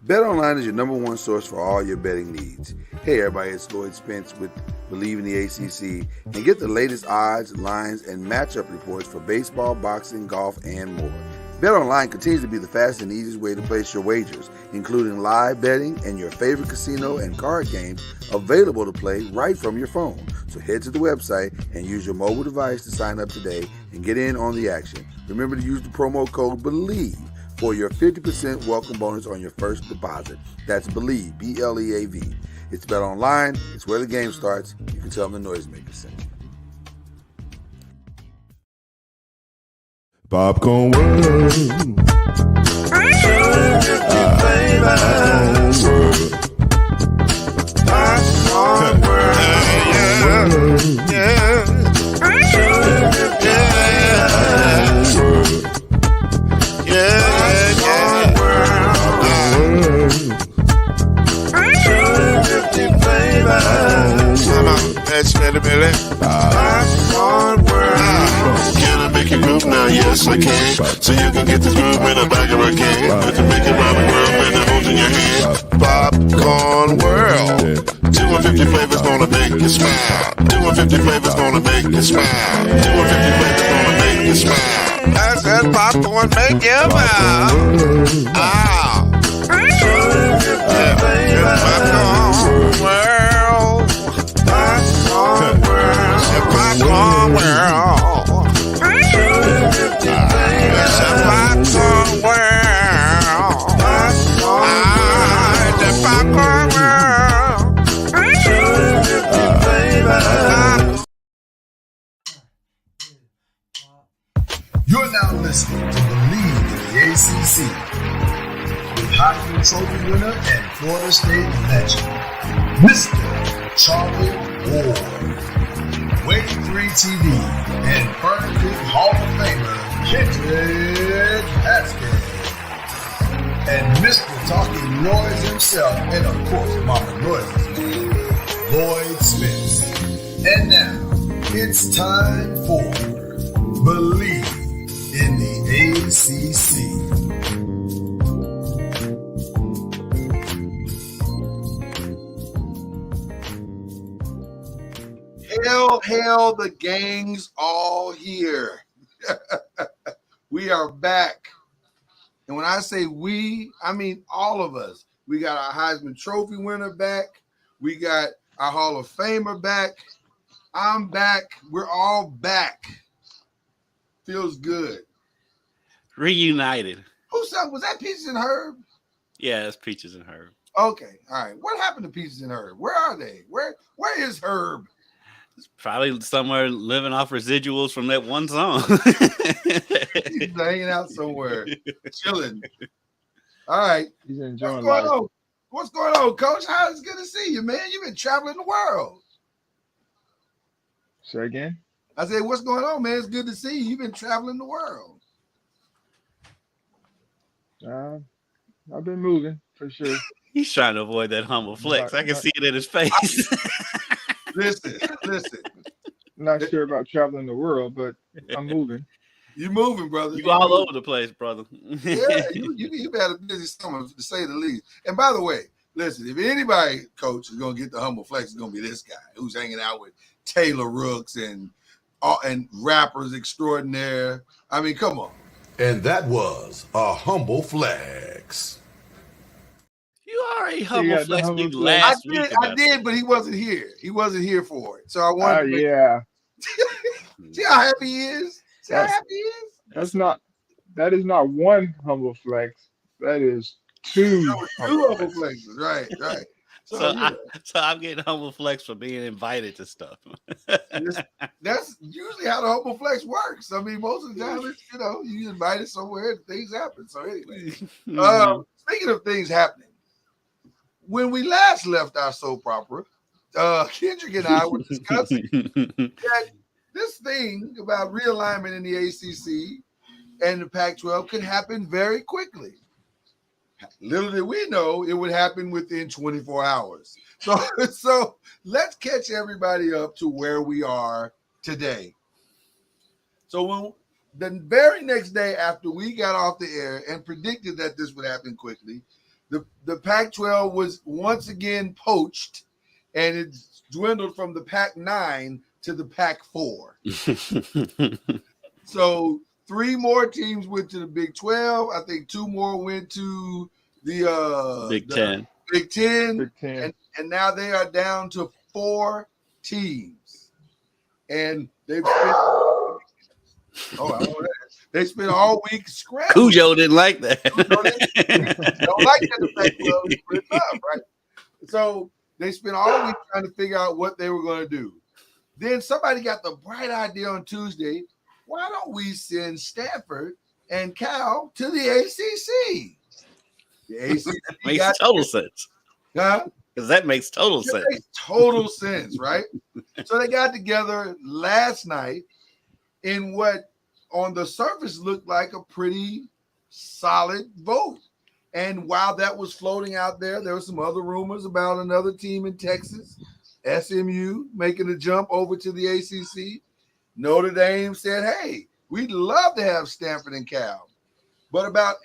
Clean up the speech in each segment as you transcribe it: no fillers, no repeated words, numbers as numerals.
BetOnline is your number one source for all your betting needs. Hey everybody, it's Lloyd Spence with BLEAV in the ACC, and get the latest odds, lines, and matchup reports for baseball, boxing, golf, and more. BetOnline continues to be the fastest and easiest way to place your wagers, including live betting and your favorite casino and card games available to play right from your phone. So head to the website and use your mobile device to sign up today and get in on the action. Remember to use the promo code BLEAV for your 50% welcome bonus on your first deposit. That's BLEAV, B-L-E-A-V. It's BetOnline. It's where the game starts. You can tell them the noisemaker sent you. Popcorn World. Popcorn World. Can I make you groove now? Yes, I can. So you can get this groove in the back of a can. I can make it round the world when it holds in your hand. Popcorn World. 250 flavors gonna make you smile. 250 flavors gonna make you smile. 250 flavors gonna make you smile. That's that popcorn make you smile. Ah. Popcorn World. Popcorn World. Popcorn World. It's a popcorn world. The popcorn world. You're now listening to BLEAV in the ACC with Heisman Trophy winner and Florida State legend, Mr. Charlie Ward, Wave 3 TV, and Burn Creek Hall of Famer Kendrick Haskins, and Mr. Talking Noise himself, and of course Mama Noise's man, Lloyd Smith. And now, it's time for BLEAV in the ACC. Hail, the gang's all here. We are back. And when I say we, I mean all of us. We got our Heisman Trophy winner back. We got our Hall of Famer back. I'm back. We're all back. Feels good. Reunited. Who's that? Was that Peaches and Herb? Yeah, that's Peaches and Herb. Okay. All right. What happened to Peaches and Herb? Where are they? Where is Herb? Probably somewhere living off residuals from that one song. He's hanging out somewhere, chilling. All right. He's enjoying What's going life. on? What's going on, Coach? How it's good to see you, man. You've been traveling the world. Say again? I said, what's going on, man? It's good to see you. You've been traveling the world. I've been moving for sure. He's trying to avoid that humble flex. I can see it in his face. Listen. Not sure about traveling the world, but I'm moving. You moving, brother. You all over the place, brother. Yeah, you've had a busy summer, to say the least. And by the way, listen, if anybody, Coach, is going to get the humble flex, it's going to be this guy who's hanging out with Taylor Rooks and rappers extraordinaire. I mean, come on. And that was a humble flex. You already humble flex me humble last I week. did, but he wasn't here. He wasn't here for it. So I wanted to Yeah. see how happy he is. See how happy he is. That is not one humble flex. That is two Humble flexes. Right. So I'm getting humble flex for being invited to stuff. That's usually how the humble flex works. I mean, most of the time, it's, you invited somewhere and things happen. So anyway, speaking of things happening, when we last left our soap opera, Kendrick and I were discussing that this thing about realignment in the ACC and the Pac-12 can happen very quickly. Little did we know it would happen within 24 hours. So let's catch everybody up to where we are today. So when the very next day after we got off the air and predicted that this would happen quickly, The Pac-12 was once again poached, and it dwindled from the Pac-9 to the Pac-4. So 3 more teams went to the Big 12. I think 2 more went to the Big Ten. Big Ten. Big Ten. And now they are down to 4 teams. And they've spent they spent all week scrambling. Cujo didn't like that. Don't like that the Pac-12 is split up, right? So they spent all week trying to figure out what they were going to do. Then somebody got the bright idea on Tuesday. Why don't we send Stanford and Cal to the ACC? The ACC Makes total sense. Huh? Because that makes total It sense. makes total sense, right? So they got together last night in what on the surface looked like a pretty solid vote. And while that was floating out there, there were some other rumors about another team in Texas, SMU, making a jump over to the ACC. Notre Dame said, hey, we'd love to have Stanford and Cal. But about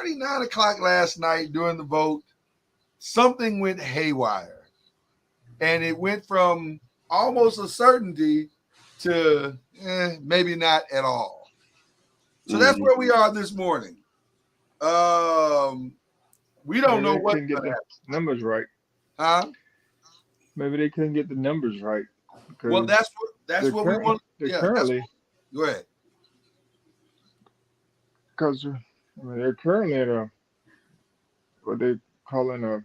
8:30, 9 o'clock last night during the vote, something went haywire. And it went from almost a certainty to maybe not at all. So that's where we are this morning. We don't know what couldn't get the numbers right. Huh? Maybe they couldn't get the numbers right. Well, that's what we want. Yeah, currently, go ahead. Because they're currently at what they're calling a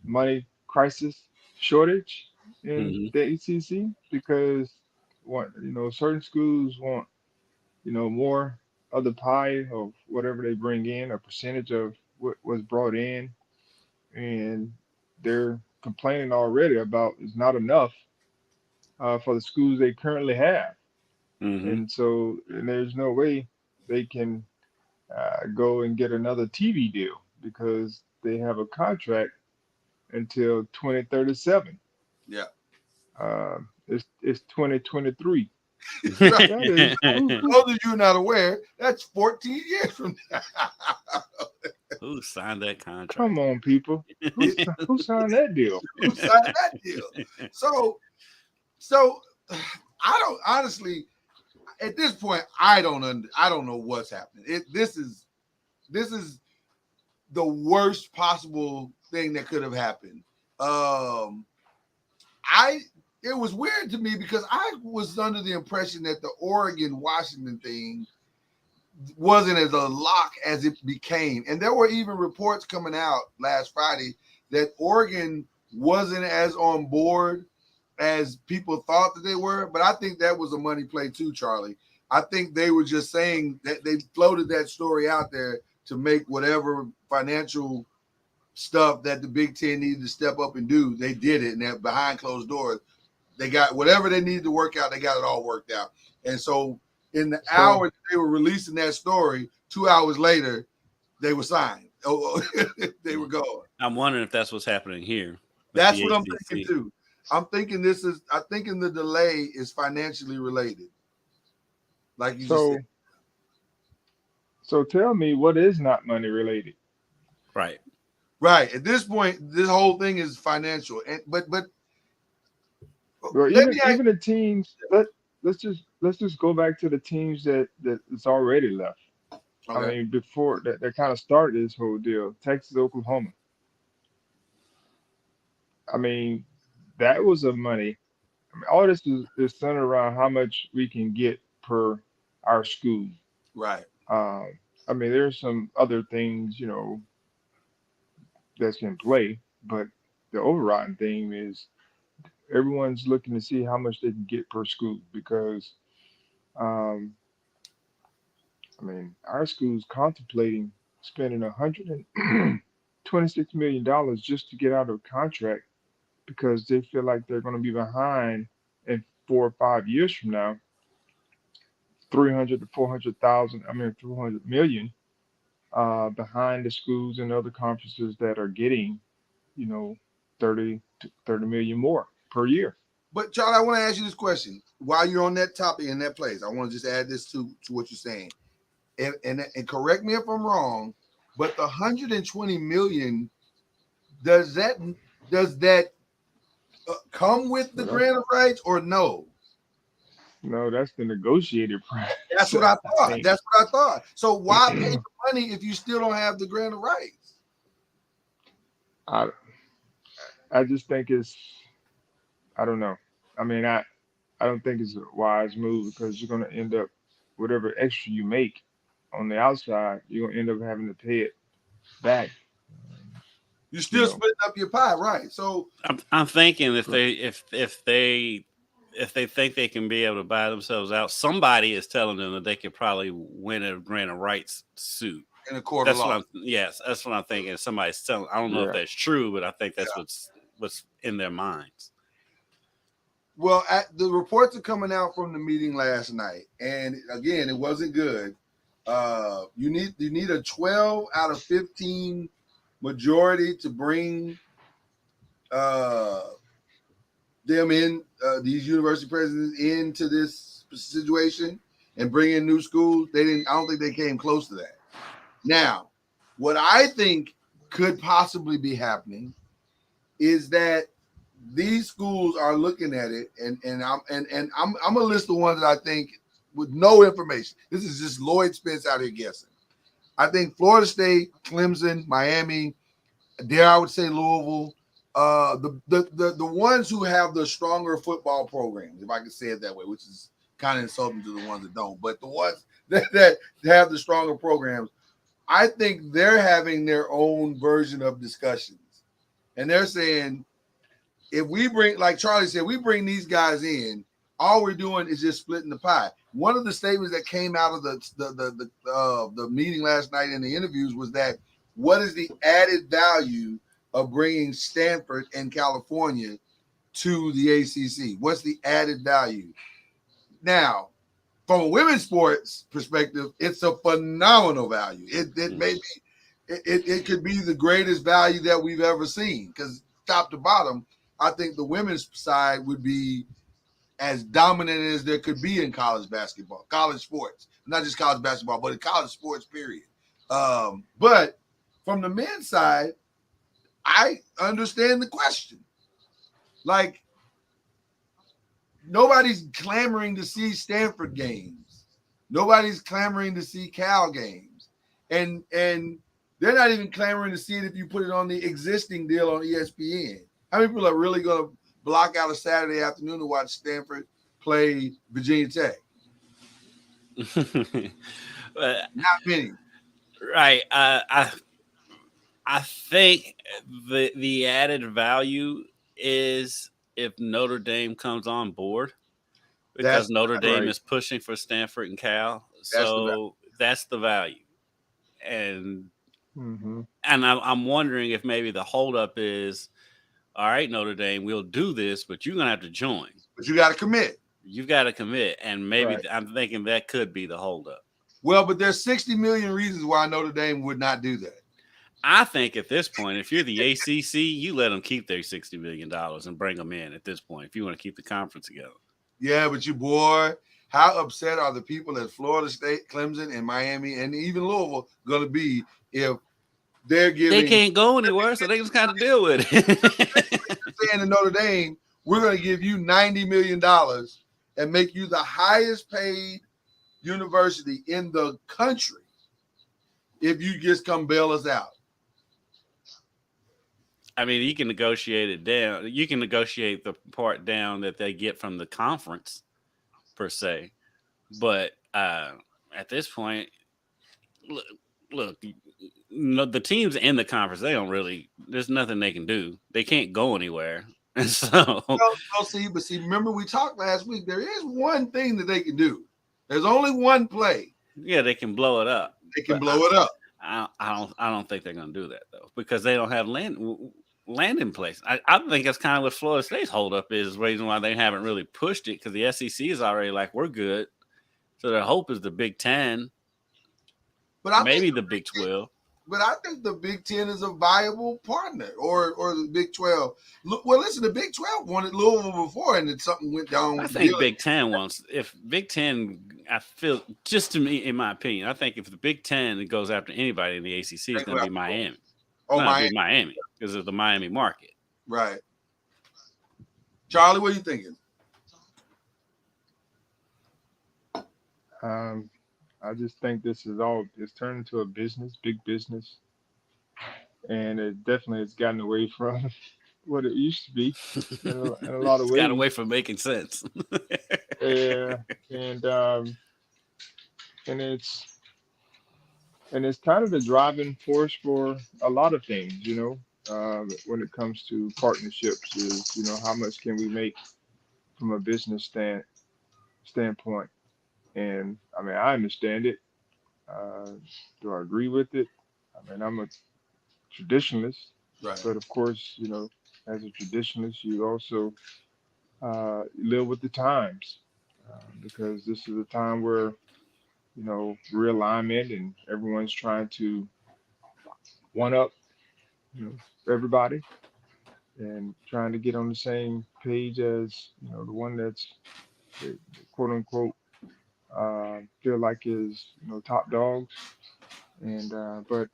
money crisis shortage in the ACC because certain schools want more of the pie of whatever they bring in, a percentage of what was brought in, and they're complaining already about it's not enough for the schools they currently have. And so there's no way they can go and get another TV deal because they have a contract until 2037. Yeah. It's 2023. Right. Those of you not aware, that's 14 years from now. Who signed that contract? Come on, people. Who signed that deal? Who signed that deal? So I don't honestly at this point I don't know what's happening. This is the worst possible thing that could have happened. It was weird to me because I was under the impression that the Oregon-Washington thing wasn't as a lock as it became. And there were even reports coming out last Friday that Oregon wasn't as on board as people thought that they were. But I think that was a money play too, Charlie. I think they were just saying that they floated that story out there to make whatever financial stuff that the Big Ten needed to step up and do. They did it, and that behind closed doors, they got whatever they needed to work out. They got it all worked out. And so in the hour that they were releasing that story, 2 hours later, they were signed. They were going. I'm wondering if that's what's happening here. That's what I'm thinking too. I'm thinking the delay is financially related. Like you just said. So tell me what is not money related? Right. Right. At this point, this whole thing is financial. But well, even the teams, let's just go back to the teams that it's already left. Okay. I mean, before that kind of started this whole deal, Texas, Oklahoma. I mean, that was a money. I mean, all this is centered around how much we can get per our school. Right. I mean, there's some other things, that's in play, but the overriding thing is everyone's looking to see how much they can get per school because, I mean, our school's contemplating spending $126 million just to get out of a contract because they feel like they're going to be behind in 4 or 5 years from now, 300 to 300 million behind the schools and other conferences that are getting, 30 million more per year. But Charlie, I want to ask you this question while you're on that topic in that place. I want to just add this to what you're saying, and correct me if I'm wrong. But the 120 million, does that come with the grant of rights or no? No, that's the negotiated price. That's what I thought. think. That's what I thought. So why pay the money if you still don't have the grant of rights? I just think it's, I don't know. I mean, I don't think it's a wise move because you're gonna end up whatever extra you make on the outside, you're gonna end up having to pay it back. You're You still know, splitting up your pie, right? So I'm thinking if they think they can be able to buy themselves out, somebody is telling them that they could probably win a grant of rights suit. in a court of law. That's what I'm thinking. Somebody's telling. I don't know if yeah. that's true, but I think that's what's in their minds. Well, the reports are coming out from the meeting last night, and again, it wasn't good. You need a 12 out of 15 majority to bring them in, these university presidents into this situation and bring in new schools. They didn't. I don't think they came close to that. Now, what I think could possibly be happening is that these schools are looking at it, and I'm gonna list the ones that I think with no information. This is just Lloyd Spence out here guessing. I think Florida State, Clemson, Miami, dare I would say Louisville, the ones who have the stronger football programs, if I can say it that way, which is kind of insulting to the ones that don't, but the ones that have the stronger programs, I think they're having their own version of discussions, and they're saying, if we bring, like Charlie said, we bring these guys in, all we're doing is just splitting the pie. One of the statements that came out of the meeting last night in the interviews was that what is the added value of bringing Stanford and California to the ACC? What's the added value? Now, from a women's sports perspective, it's a phenomenal value. It may be, it could be the greatest value that we've ever seen because top to bottom, I think the women's side would be as dominant as there could be in college basketball, college sports, not just college basketball, but in college sports, period. But from the men's side, I understand the question. Like, nobody's clamoring to see Stanford games. Nobody's clamoring to see Cal games. And they're not even clamoring to see it if you put it on the existing deal on ESPN. How many people are really going to block out a Saturday afternoon to watch Stanford play Virginia Tech? Not many. Right. I think the added value is if Notre Dame comes on board, because Notre Dame is pushing for Stanford and Cal. So that's the value. And I'm wondering if maybe the holdup is, all right, Notre Dame, we'll do this, but you're going to have to join. But you got to commit. You've got to commit. And maybe I'm thinking that could be the holdup. Well, but there's 60 million reasons why Notre Dame would not do that. I think at this point, if you're the ACC, you let them keep their $60 million and bring them in at this point if you want to keep the conference together. Yeah, but boy, how upset are the people at Florida State, Clemson, and Miami, and even Louisville going to be if they're giving? They can't go anywhere, so they just got to deal with it. Saying to Notre Dame, we're going to give you $90 million and make you the highest paid university in the country if you just come bail us out. I mean, you can negotiate it down. You can negotiate the part down that they get from the conference, per se. But at this point, look, the teams in the conference, they don't really. There's nothing they can do. They can't go anywhere. And so, see, remember we talked last week. There is one thing that they can do. There's only one play. Yeah, they can blow it up. They can blow it up. I don't think they're going to do that though, because they don't have land in place. I think that's kind of what Florida State's holdup is. The reason why they haven't really pushed it, because the SEC is already like, we're good. So their hope is the Big Ten, but maybe the Big 12. But I think the Big Ten is a viable partner, or the Big 12. Well, listen, the Big 12 wanted Louisville before, and then something went down. I think Big Ten wants. If Big Ten I feel, just to me, in my opinion, I think if the Big Ten goes after anybody in the ACC, it's going to be Miami. Oh, No, Miami. it'd be Miami because of the Miami market. Right. Charlie, what are you thinking? I just think it's turned into a business, big business, and it definitely has gotten away from what it used to be in a lot of It's got away ways. from making sense. Yeah, and um, and it's kind of the driving force for a lot of things, when it comes to partnerships is, how much can we make from a business standpoint. And I mean, I understand it. Uh, do I agree with it? I mean, I'm a traditionalist, Right. but of course, as a traditionalist, you also live with the times because this is a time where realignment and everyone's trying to one up, everybody and trying to get on the same page as the one that's the quote unquote feel like is top dogs. And but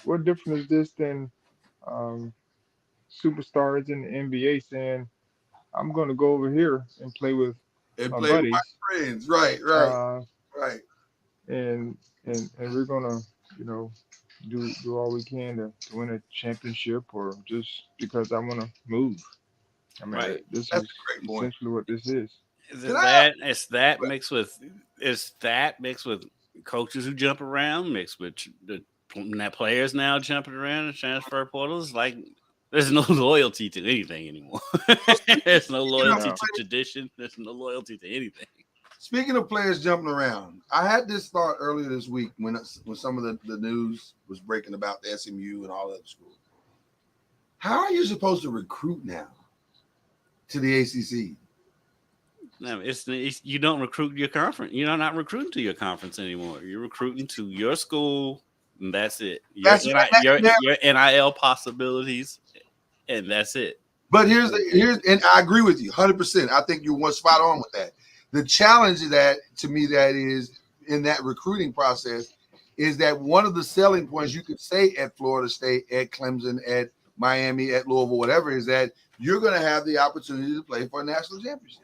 what different is this than um, superstars in the NBA saying I'm going to go over here and play with And my play with my buddies, friends. Right, right, uh, right. and and we're gonna you know do all we can to win a championship or just because I want to move. I mean, Right. this That's is a great point. essentially what this is. Is Can it I ask? that? It's that mixed with coaches who jump around, mixed with the players now jumping around and transfer portals. Like, there's no loyalty to anything anymore. There's no Speaking of loyalty No, to tradition. There's no loyalty to anything. speaking of players jumping around, I had this thought earlier this week when some of the news was breaking about the SMU and all that schools. How are you supposed to recruit now to the ACC? No, it's you don't recruit your conference. You're not recruiting to your conference anymore. You're recruiting to your school, and that's it. Your That's NI, your your NIL possibilities, and that's it. but here's and I agree with you 100%. I think you're one spot on with that. The challenge is that to me that is in that recruiting process is that one of the selling points you could say at Florida State, at Clemson, at Miami, at Louisville, whatever, is that you're going to have the opportunity to play for a national championship.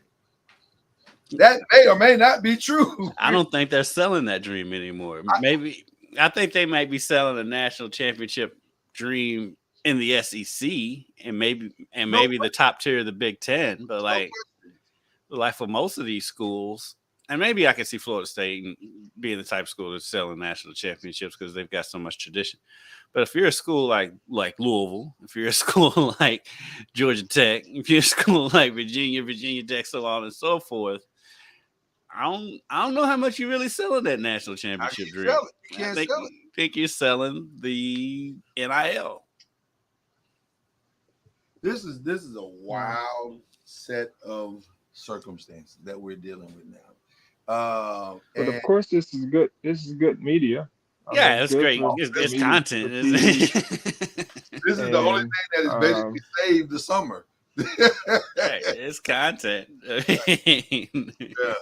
That may or may not be true. I don't think they're selling that dream anymore. Maybe I think they might be selling a national championship dream in the SEC No, maybe the top tier of the Big Ten, but no, like for most of these schools, and maybe I can see Florida State being the type of school that's selling national championships because they've got so much tradition. But if you're a school like Louisville, if you're a school like Georgia Tech, if you're a school like Virginia Tech, so on and so forth, I don't know how much you're really selling that national how championship can you dream. sell it? You I can't think sell it. think you're selling the NIL. This is a no. wild set of circumstances that we're dealing with now. But And of course, this is good. This is good media. I mean, Yeah, it's it's good great. for It's media, for content. TV, this is the only and thing that has basically saved the summer. Right, it's content. Yeah.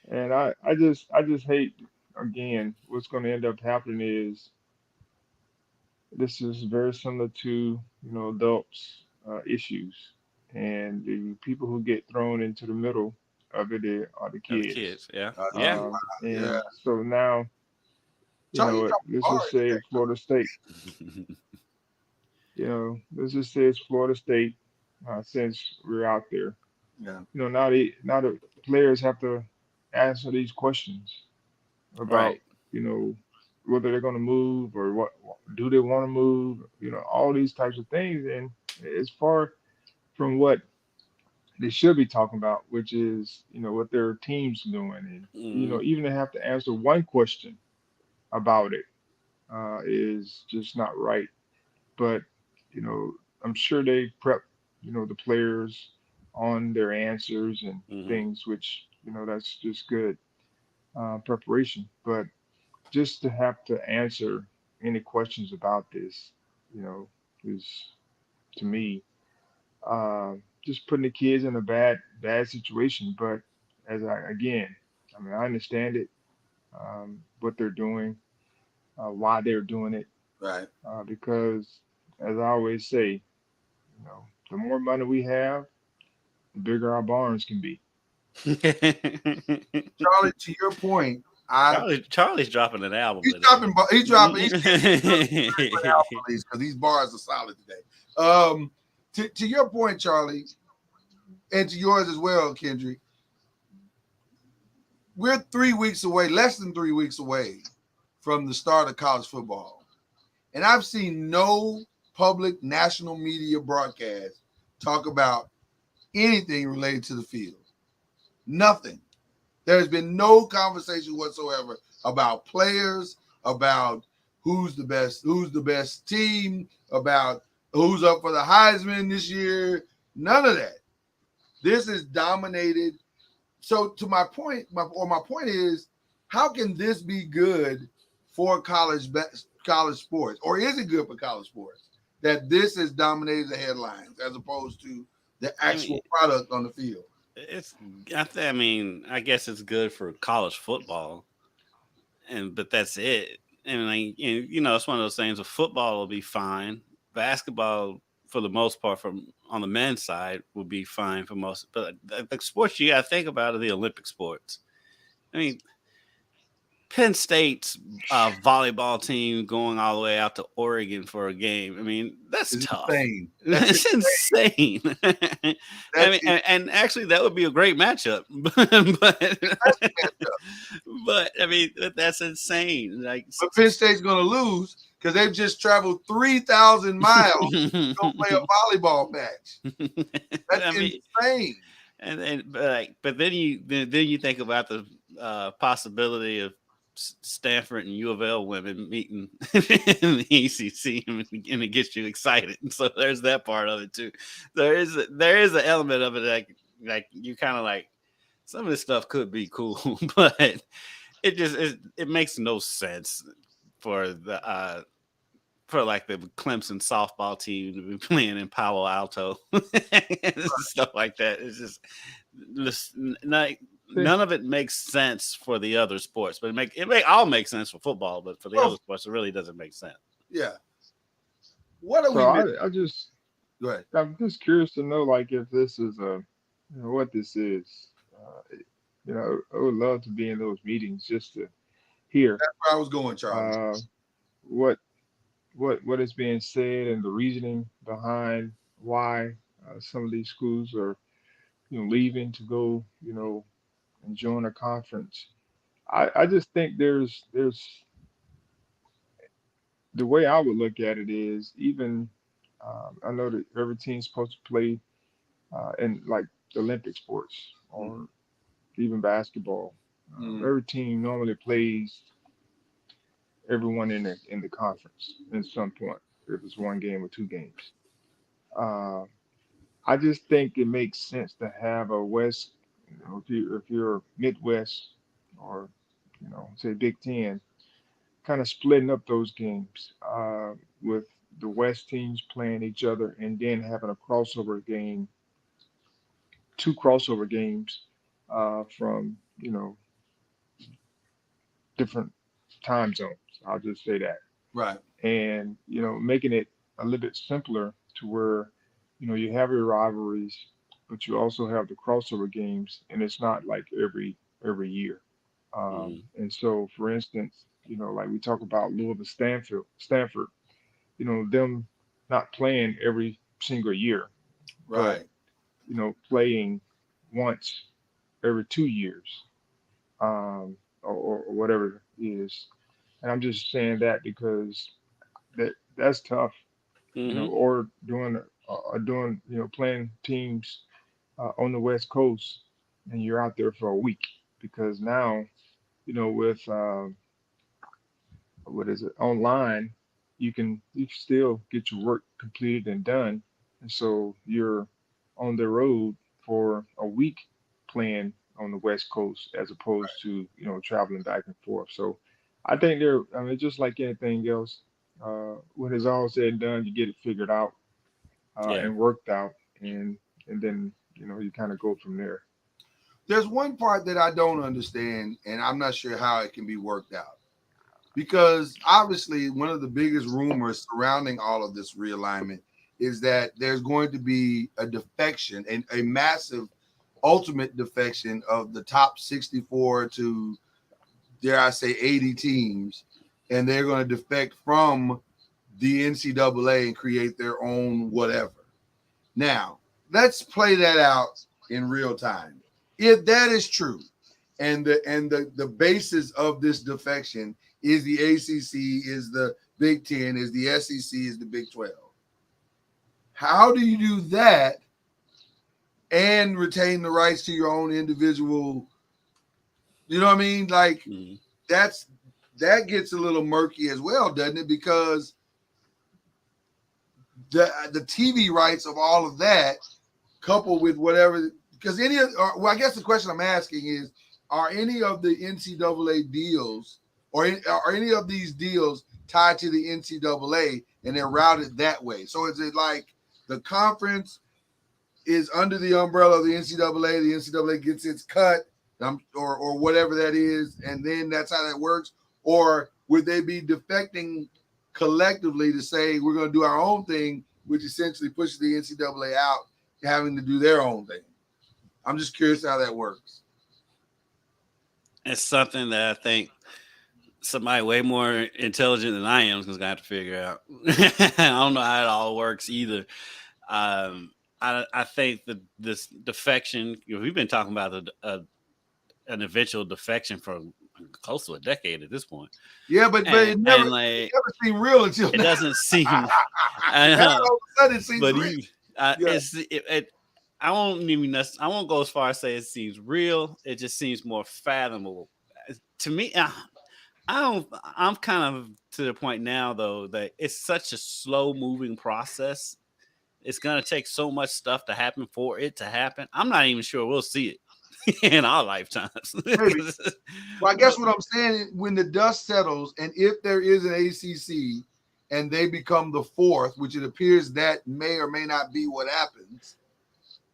and I just hate again. What's going to end up happening is this is very similar to adults issues, and the people who get thrown into the middle of it are the Of the kids. kids, yeah, I yeah. think, yeah. And so now, Charlie, you let's hard just say it's Florida State. Let's just say it's Florida State. Since we're out there, yeah. now the players have to answer these questions about Right. whether they're going to move or what do they want to move. All these types of things, and it's far from what they should be talking about, which is what their team's doing, and Mm, even to have to answer one question about it is just not right. But you know, I'm sure they prep the players on their answers and hmm things, which that's just good preparation. But just to have to answer any questions about this, is to me just putting the kids in a bad situation. But I mean, I understand it, what they're doing, why they're doing it, Right. because as I always say, the more money we have, the bigger our barns can be. Charlie, to your point, I Charlie's dropping an album he's today. dropping he's because these bars are solid today. To your point, Charlie, and to yours as well, Kendrick. We're 3 weeks away, less than 3 weeks away from the start of college football. And I've seen no public national media broadcast talk about anything related to the field. Nothing. There's been no conversation whatsoever about players, about who's the best team, about who's up for the Heisman this year. None of that. This is dominated. So to my point, my point is, how can this be good for college sports, or is it good for college sports that this has dominated the headlines as opposed to the actual product on the field? I guess it's good for college football, but that's it. And it's one of those things. With football will be fine. Basketball, for the most part, from on the men's side, will be fine for most. But the sports you got to think about are the Olympic sports. I mean, Penn State's volleyball team going all the way out to Oregon for a game. I mean, that's tough. Insane. That's insane. And actually, that would be a great matchup. but I mean, that's insane. But Penn State's going to lose because they've just traveled 3,000 miles to go play a volleyball match. That's insane. But then you think about the possibility of Stanford and U of L women meeting in the ACC, and it gets you excited. And so there's that part of it too. There is an element of it like you kind of like some of this stuff could be cool, but it makes no sense for the Clemson softball team to be playing in Palo Alto and stuff like that. It's just none of it makes sense for the other sports, but it all makes sense for football, but for the other sports, it really doesn't make sense. Yeah. What are I just go ahead. I'm just curious to know, like, if this is what this is. I would love to be in those meetings just to hear. That's where I was going, Charles. What is being said and the reasoning behind why some of these schools are, leaving to go, and join a conference. I just think there's the way I would look at it is, even I know that every team's supposed to play in like the Olympic sports or even basketball. Every team normally plays everyone in the conference at some point, if it's one game or two games. I just think it makes sense to have a West, if you're Midwest or say Big Ten, kind of splitting up those games with the West teams playing each other, and then having a crossover game, two crossover games from different time zones. I'll just say that. Right. And making it a little bit simpler to where you have your rivalries, but you also have the crossover games, and it's not like every year. And so, for instance, like we talk about Louisville, Stanford, them not playing every single year, right? But playing once every 2 years, or whatever it is. And I'm just saying that because that's tough, or doing playing teams on the West Coast, and you're out there for a week, because now with what is it, online, you can still get your work completed and done, and so you're on the road for a week playing on the West Coast, as opposed to traveling back and forth. So I think I mean, just like anything else, when it's all said and done, you get it figured out and worked out, and then you kind of go from there. there's one part that I don't understand, and I'm not sure how it can be worked out. Because obviously, one of the biggest rumors surrounding all of this realignment is that there's going to be a defection and a massive ultimate defection of the top 64 to, dare I say, 80 teams, and they're going to defect from the NCAA and create their own whatever. Now, let's play that out in real time. If that is true, and the basis of this defection is the ACC, is the Big Ten, is the SEC, is the Big 12. How do you do that and retain the rights to your own individual? You know what I mean? Like that gets a little murky as well, doesn't it? Because the TV rights of all of that, coupled with whatever, because I guess the question I'm asking is, are any of the NCAA deals or are any of these deals tied to the NCAA and they're routed that way? So is it like the conference is under the umbrella of the NCAA gets its cut or whatever that is, and then that's how that works? Or would they be defecting collectively to say we're going to do our own thing, which essentially pushes the NCAA out, having to do their own thing? I'm just curious how that works. It's something that I think somebody way more intelligent than I am is going to have to figure out. I don't know how it all works either. I think that this defection, we've been talking about an eventual defection for close to a decade at this point. Yeah, but it never seemed real until it doesn't seem. I know. All of a sudden it seems but real. I won't go as far as say it seems real. It just seems more fathomable to me. I'm kind of to the point now though that it's such a slow moving process. It's gonna take so much stuff to happen for it to happen. I'm not even sure we'll see it in our lifetimes. Well, I guess what I'm saying is when the dust settles, and if there is an ACC and they become the fourth, which it appears that may or may not be what happens,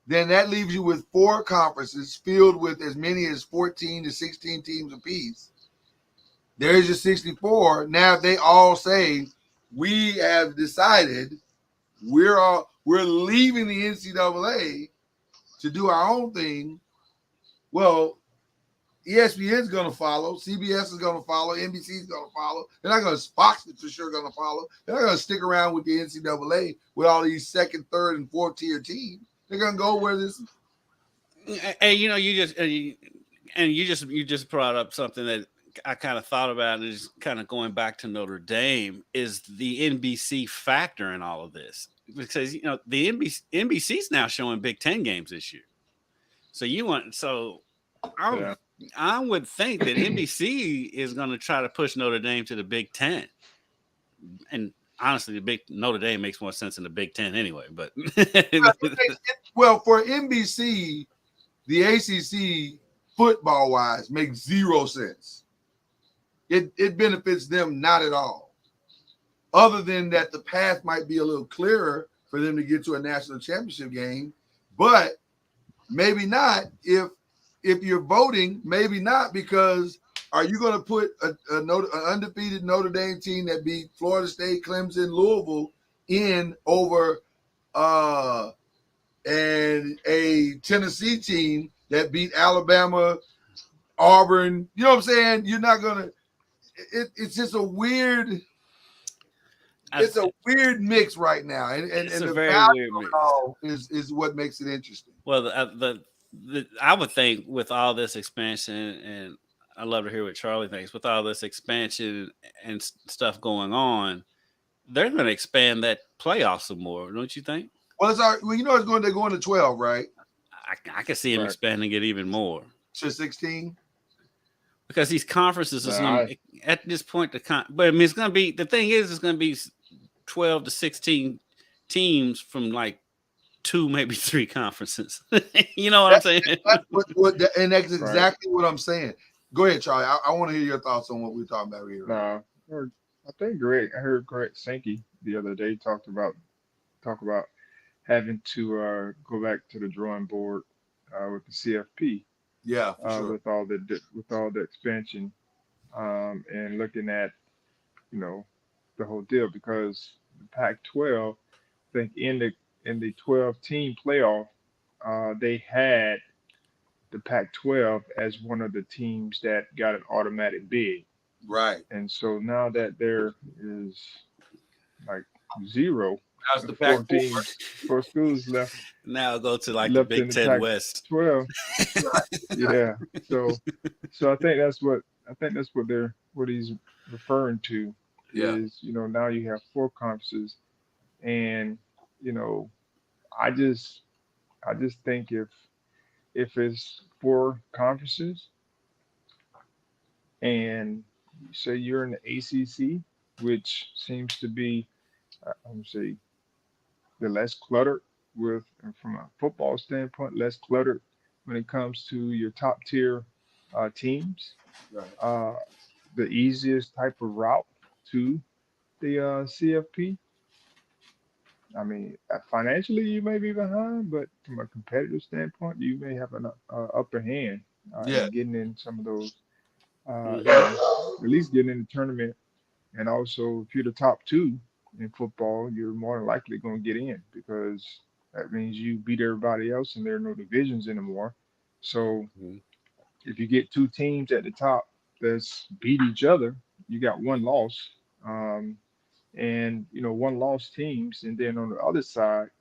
then that leaves you with 4 conferences filled with as many as 14 to 16 teams apiece. There's your 64. Now, if they all say, we have decided we're leaving the NCAA to do our own thing, well, ESPN is going to follow, CBS is going to follow, NBC is going to follow. They're not going to, Fox is for sure going to follow. They're not going to stick around with the NCAA with all these second, third, and fourth tier teams. They're going to go where this. And you just brought up something that I kind of thought about, and is kind of going back to Notre Dame, is the NBC factor in all of this, because the NBC's now showing Big Ten games this year. So I would think that NBC is going to try to push Notre Dame to the Big Ten, and honestly, Notre Dame makes more sense in the Big Ten anyway. But well, for NBC, the ACC football wise makes 0 sense. It benefits them not at all. Other than that, the path might be a little clearer for them to get to a national championship game, but maybe not if you're voting. Maybe not, because are you going to put an undefeated Notre Dame team that beat Florida State, Clemson, Louisville in over and a Tennessee team that beat Alabama, Auburn? You know what I'm saying? You're not going to. It's just a weird. It's a weird mix right now, and the very value weird mix is what makes it interesting. Well, I would think with all this expansion, and I love to hear what Charlie thinks, with all this expansion and stuff going on, they're going to expand that playoff some more, don't you think? Well, they're going to 12, right? I can see them expanding it even more to 16. Because these conferences is going to, at this point, but I mean, it's going to be, the thing is, it's going to be 12 to 16 teams from like 2, maybe 3 conferences. You know what I'm saying? And that's exactly what I'm saying. Go ahead, Charlie. I want to hear your thoughts on what we're talking about here. I think I heard Greg Sankey the other day talk about having to go back to the drawing board with the CFP Yeah, for sure. with all the expansion, and looking at the whole deal, because the Pac-12, I think in the 12-team playoff, they had the Pac-12 as one of the teams that got an automatic bid. Right. And so now that there is like zero, That's the four Pac-4. teams, four schools Now go to like the left in Big the Ten West. Pac-12. Yeah. So I think that's what he's referring to Yeah. is, now you have four conferences, and you know I just think if it's four conferences, and say you're in the ACC, which seems to be, I'm gonna say, the less cluttered with, and from a football standpoint, less cluttered when it comes to your top tier teams. Right. Uh, the easiest type of route to the CFP. I mean, financially you may be behind, but from a competitive standpoint, you may have an upper hand Yeah. in getting in some of those, Mhm. at least getting in the tournament. And also, if you're the top two in football, you're more than likely going to get in, because that means you beat everybody else and there are no divisions anymore. So Mhm. if you get two teams at the top that's beat each other, you got one loss. Um, and one loss teams, and then on the other side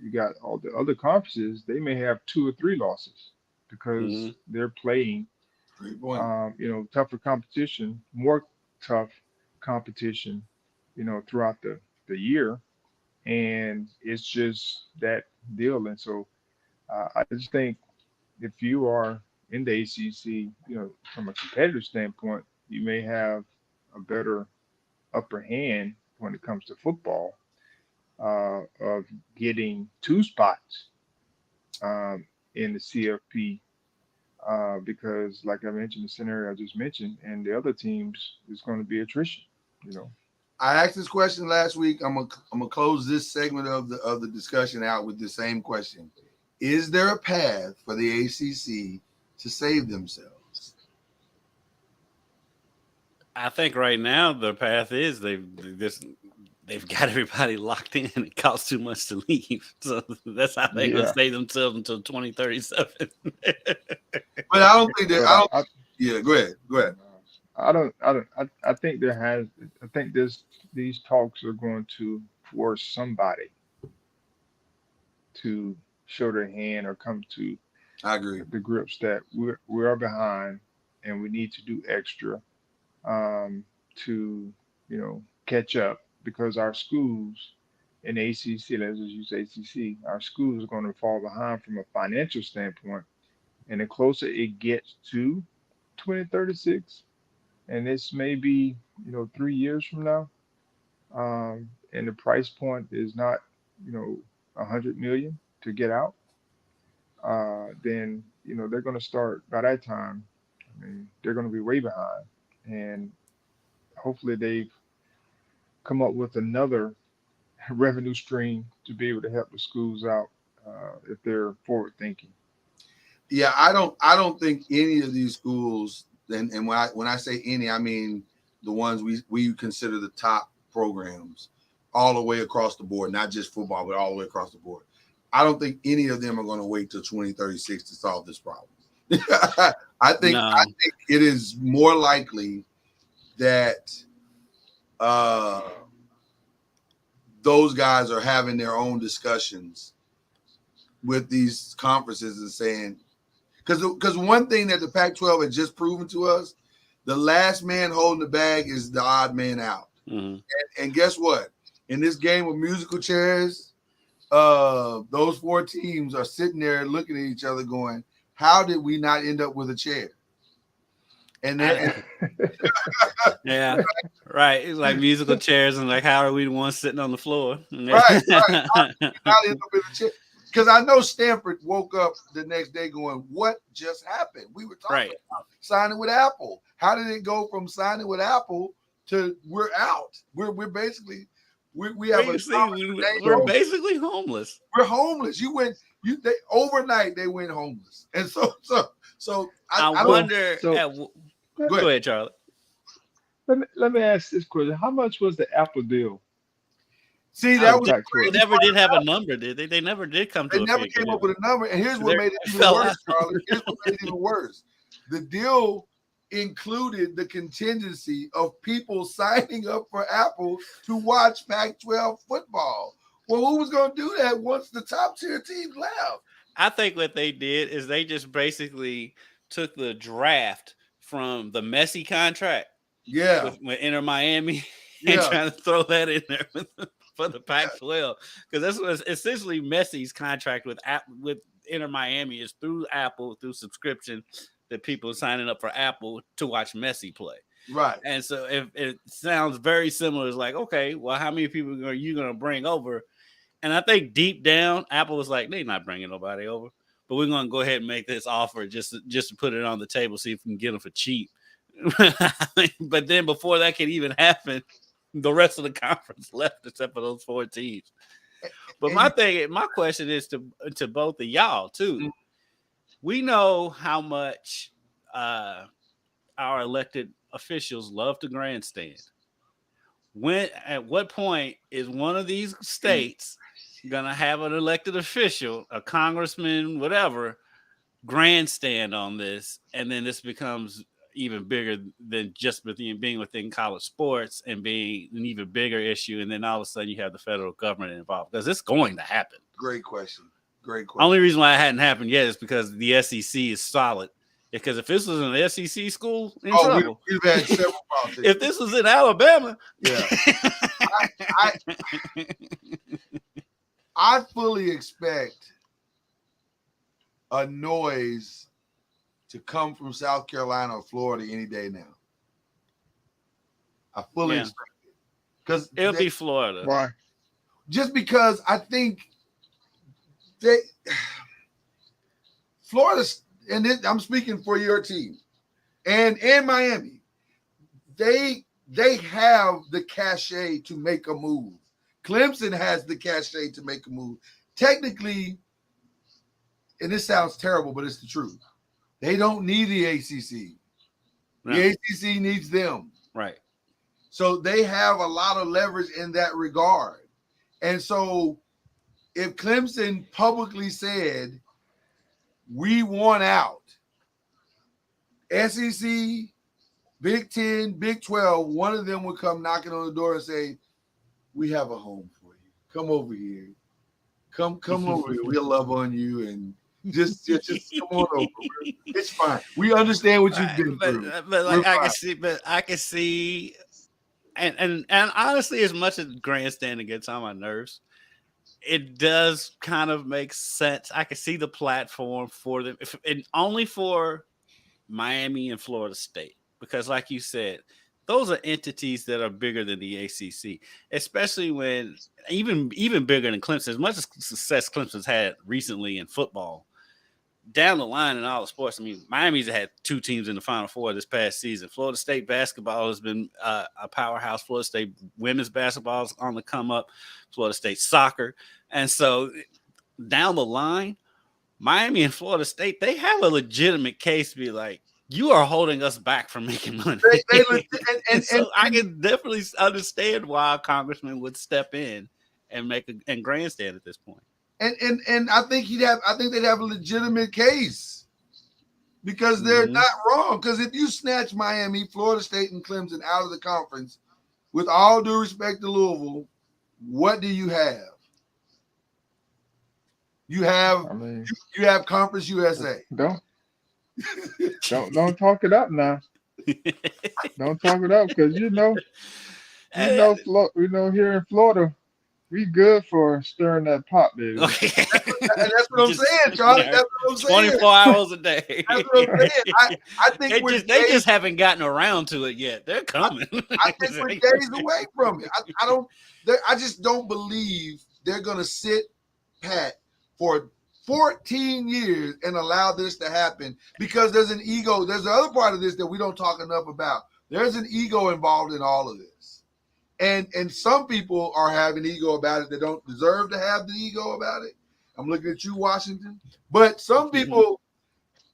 you got all the other conferences. They may have two or three losses because Mhm. they're playing Great point. tougher competition, more tough competition, throughout the year, and it's just that deal. And so I just think if you are in the ACC, from a competitive standpoint, you may have a better upper hand when it comes to football, of getting two spots in the CFP, because, like I mentioned, the scenario I just mentioned, and the other teams is going to be attrition. You know, I asked this question last week. I'm gonna close this segment of the discussion out with the same question. Is there a path for the ACC to save themselves? I think right now the path is they've got everybody locked in. It costs too much to leave, so that's how they're going to yeah, save themselves until 2037. But I don't think that. but I don't. Yeah, go ahead. Go ahead. I think I think these talks are going to force somebody to show their hand or come to I agree. the grips that we are behind, and we need to do extra, to catch up, because our schools in ACC, let's just use ACC, our schools are going to fall behind from a financial standpoint, and the closer it gets to 2036, and this may be 3 years from now, and the price point is not 100 million to get out, then they're going to start by that time. I mean, they're going to be way behind, and hopefully they've come up with another revenue stream to be able to help the schools out, if they're forward thinking. Yeah, I don't think any of these schools, and when I say any, I mean the ones we consider the top programs all the way across the board, not just football, but all the way across the board. I don't think any of them are going to wait till 2036 to solve this problem. I No. think it is more likely that uh, those guys are having their own discussions with these conferences and saying, because one thing that the Pac-12 has just proven to us, the last man holding the bag is the odd man out. Mhm. And guess what? In this game of musical chairs, those four teams are sitting there looking at each other going, how did we not end up with a chair? And then, Yeah, right. It's like musical chairs, and like, how are we the ones sitting on the floor? right. How did end up with a chair? Because I know Stanford woke up the next day going, what just happened? We were talking Right. about signing with Apple. How did it go from signing with Apple to we're out? We're basically we have Well, a you see, we're so basically homeless. we're homeless. They overnight they went homeless, and so I wonder. So, Go ahead, Charlie. Let me ask this question: how much was the Apple deal? See, that was they never did have a number, did they? They never did come to. They never came up with a number, and here's what made it even worse, Charlie. Here's what made it even worse: the deal included the contingency of people signing up for Apple to watch Pac-12 football. Well, who was going to do that once the top tier teams left? I think what they did is they just basically took the draft from the Messi contract, with Inter Miami, and trying to throw that in there for the Pac-12, because that's what essentially Messi's contract with Inter Miami is through Apple, through subscription, that people are signing up for Apple to watch Messi play. Right. And so if it sounds very similar, it's like, okay, well, how many people are you going to bring over? And I think deep down, Apple was like, they're not bringing nobody over, but we're going to go ahead and make this offer just to put it on the table, see if we can get them for cheap. But then before that could even happen, the rest of the conference left except for those 4 teams. But my question is to both of y'all too. Mm-hmm. We know how much our elected officials love to grandstand. At what point is one of these states gonna have an elected official, a congressman, whatever, grandstand on this, and then this becomes even bigger than just being within college sports and being an even bigger issue, and then all of a sudden you have the federal government involved, because it's going to happen. Great question. Only reason why it hadn't happened yet is because the SEC is solid. Because if this was an SEC school, trouble. We've had several politics. If this was in Alabama, I fully expect a noise to come from South Carolina or Florida any day now. I fully expect it, because it'll be Florida. Why? Just because I think Florida, and I'm speaking for your team, and Miami, they have the cachet to make a move. Clemson has the cachet to make a move. Technically, and this sounds terrible, but it's the truth, they don't need the ACC. No. The ACC needs them. Right. So they have a lot of leverage in that regard. And so if Clemson publicly said, we want out, SEC, Big 10, Big 12, one of them would come knocking on the door and say, we have a home for you. Come over here. Come over here. We'll love on you, and just come on over. It's fine. We understand what you've been through. But like I can see, and honestly, as much as grandstanding gets on my nerves, it does kind of make sense. I can see the platform for them, and only for Miami and Florida State, because like you said, those are entities that are bigger than the ACC, especially when even bigger than Clemson. As much as success Clemson's had recently in football, down the line in all the sports, I mean, Miami's had 2 teams in the Final Four this past season. Florida State basketball has been a powerhouse. Florida State women's basketball is on the come up. Florida State soccer. And so down the line, Miami and Florida State, they have a legitimate case to be like, you are holding us back from making money. So I can definitely understand why a congressman would step in and and grandstand at this point. And I think they'd have a legitimate case, because they're not wrong. Because if you snatch Miami, Florida State, and Clemson out of the conference, with all due respect to Louisville, what do you have? You have you have Conference USA. Don't talk it up now. Don't talk it up, because you know here in Florida, we good for stirring that pot, baby. Okay. That's what I'm saying, Charlie. That's what I'm saying. 24 hours a day. That's what I'm saying. I think they just haven't gotten around to it yet. They're coming. I think we're days away from it. I just don't believe they're going to sit pat for 14 years and allow this to happen, because there's an ego. There's the other part of this that we don't talk enough about. There's an ego involved in all of this. And some people are having ego about it that don't deserve to have the ego about it. I'm looking at you, Washington. But some people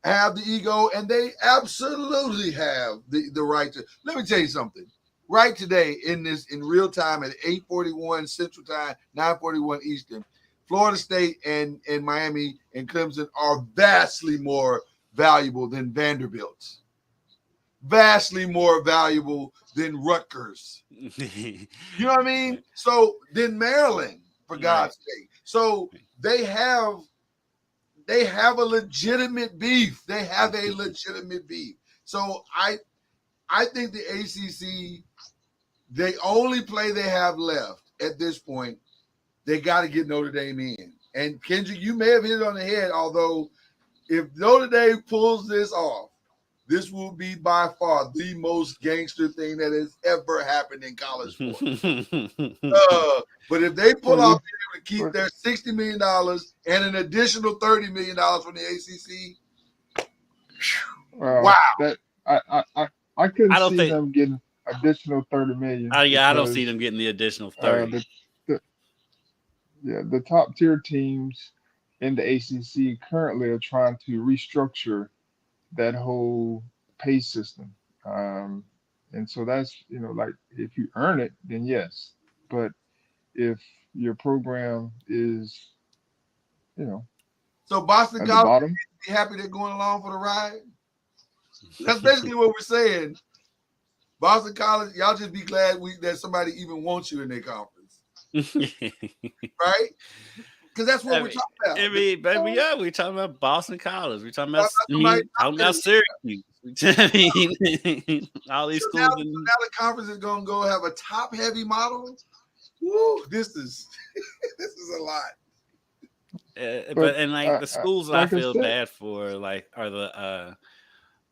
have the ego, and they absolutely have the right to. Let me tell you something. Right today, in real time at 8:41 Central Time, 9:41 Eastern, Florida State and Miami and Clemson are vastly more valuable than Vanderbilt. Vastly more valuable than Rutgers. You know what I mean? So then Maryland, for God's sake. So they have a legitimate beef. They have a legitimate beef. So I think the ACC, the only play they have left at this point, they got to get Notre Dame in. And Kendrick, you may have hit it on the head, although if Notre Dame pulls this off, this will be by far the most gangster thing that has ever happened in college sports. But if they pull off to keep their $60 million and an additional $30 million from the ACC, wow. That I couldn't see them getting additional $30 million. I don't see them getting the additional 30. The top tier teams in the ACC currently are trying to restructure that whole pay system. And so that's, like if you earn it, then yes. But if your program is, so Boston at College the bottom, be happy they're going along for the ride. That's basically what we're saying. Boston College, y'all just be glad that somebody even wants you in their conference, right? Because that's what we're talking about. I mean, baby, we're talking about Boston College. We're talking about Syracuse. All these schools. So now the conference is going to go have a top-heavy model. Woo! This is a lot. But the schools I feel bad for, are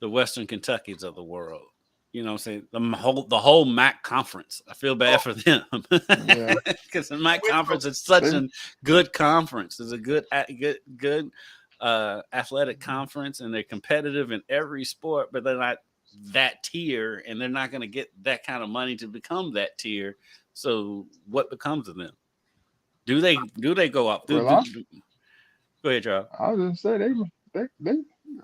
the Western Kentuckys of the world. You know what I'm saying? The whole MAC conference. I feel bad for them because the MAC conference is such a good conference. It's a good athletic conference, and they're competitive in every sport, but they're not that tier, and they're not going to get that kind of money to become that tier. So what becomes of them? Do they go up? Go ahead, Charles. I was going to say they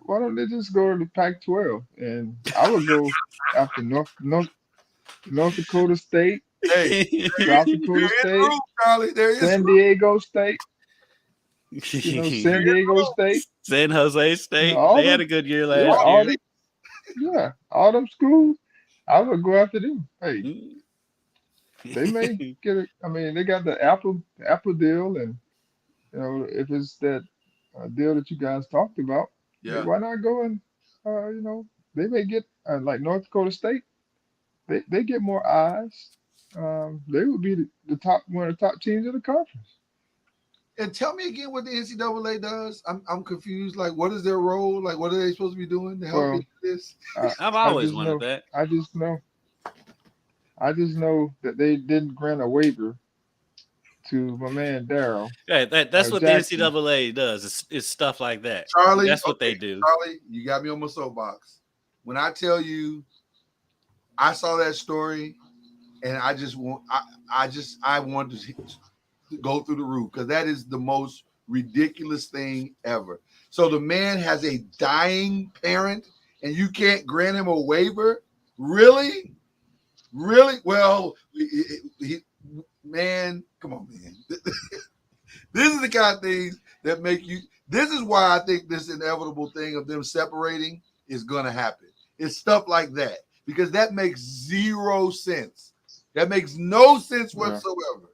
why don't they just go to the Pac-12? And I would go after North Dakota State, South Dakota State, San Diego State, San Diego State, San Jose State. They had a good year last year. All them schools, I would go after them. Hey, they may get it. I mean, they got the Apple deal, and if it's that deal that you guys talked about. Yeah. Why not go and, they may get, like North Dakota State, they get more eyes. They would be one of the top teams in the conference. And tell me again what the NCAA does. I'm confused. Like, what is their role? Like, what are they supposed to be doing to help me do this? I've always wanted that. I just know that they didn't grant a waiver to my man Daryl. Yeah, that's what Jackson. The NCAA does. It's stuff like that. Charlie, that's what they do. Charlie, you got me on my soapbox. When I tell you, I saw that story, and I wanted to go through the roof because that is the most ridiculous thing ever. So the man has a dying parent, and you can't grant him a waiver? Really? Well, man, come on, man. This is the kind of things that make you. This is why I think this inevitable thing of them separating is going to happen. It's stuff like that because that makes zero sense. That makes no sense whatsoever.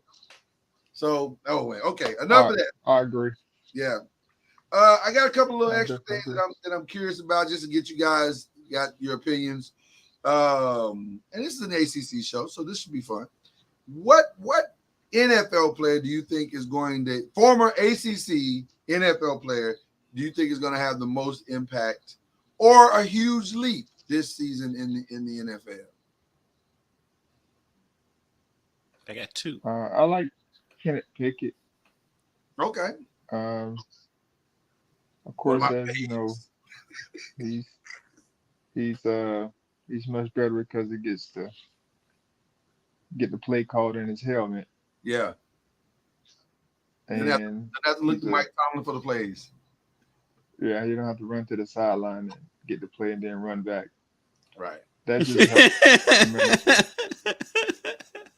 So, okay. Enough of that. I agree. Yeah. I got a couple of little extra things that I'm curious about just to get you guys got your opinions. And this is an ACC show, so this should be fun. What NFL player do you think is former ACC NFL player do you think is going to have the most impact or a huge leap this season in the NFL? I got two. I like Kenneth Pickett. Okay. Of course, he's much better because he gets to get the play called in his helmet. Yeah. And have to look he's to Mike Tomlin for the plays. yeah, you don't have to run to the sideline and get the play and then run back. Right. That just helps tremendously.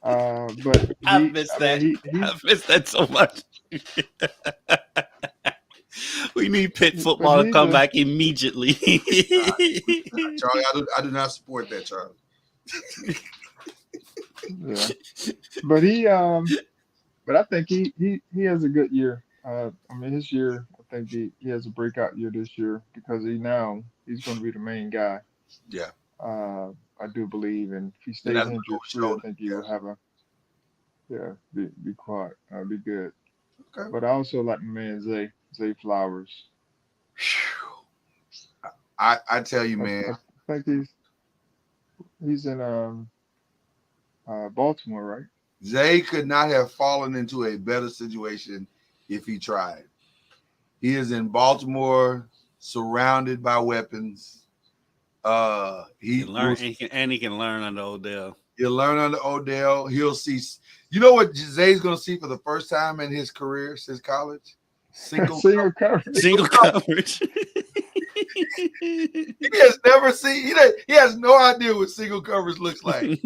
But I he, miss I that. mean, he's, I miss that so much. We need Pitt but football to he's come a back immediately. Charlie, I do not support that, Charlie. yeah. But but I think he has a good year. I mean, his year, I think he has a breakout year this year because he's going to be the main guy. Yeah. I do believe, and if he Then stays that's my injury free, I shoulder. think he Yeah. will have be quiet, be good. Okay. But I also like my man Zay Flowers. I tell you, I man. think he's in Baltimore, right? Zay could not have fallen into a better situation if he tried. He is in Baltimore, surrounded by weapons. He can learn, and he can learn under Odell. He'll learn under Odell. He'll see. You know what Zay's going to see for the first time in his career since college? Single coverage. Single coverage. He has never seen. He has no idea what single coverage looks like.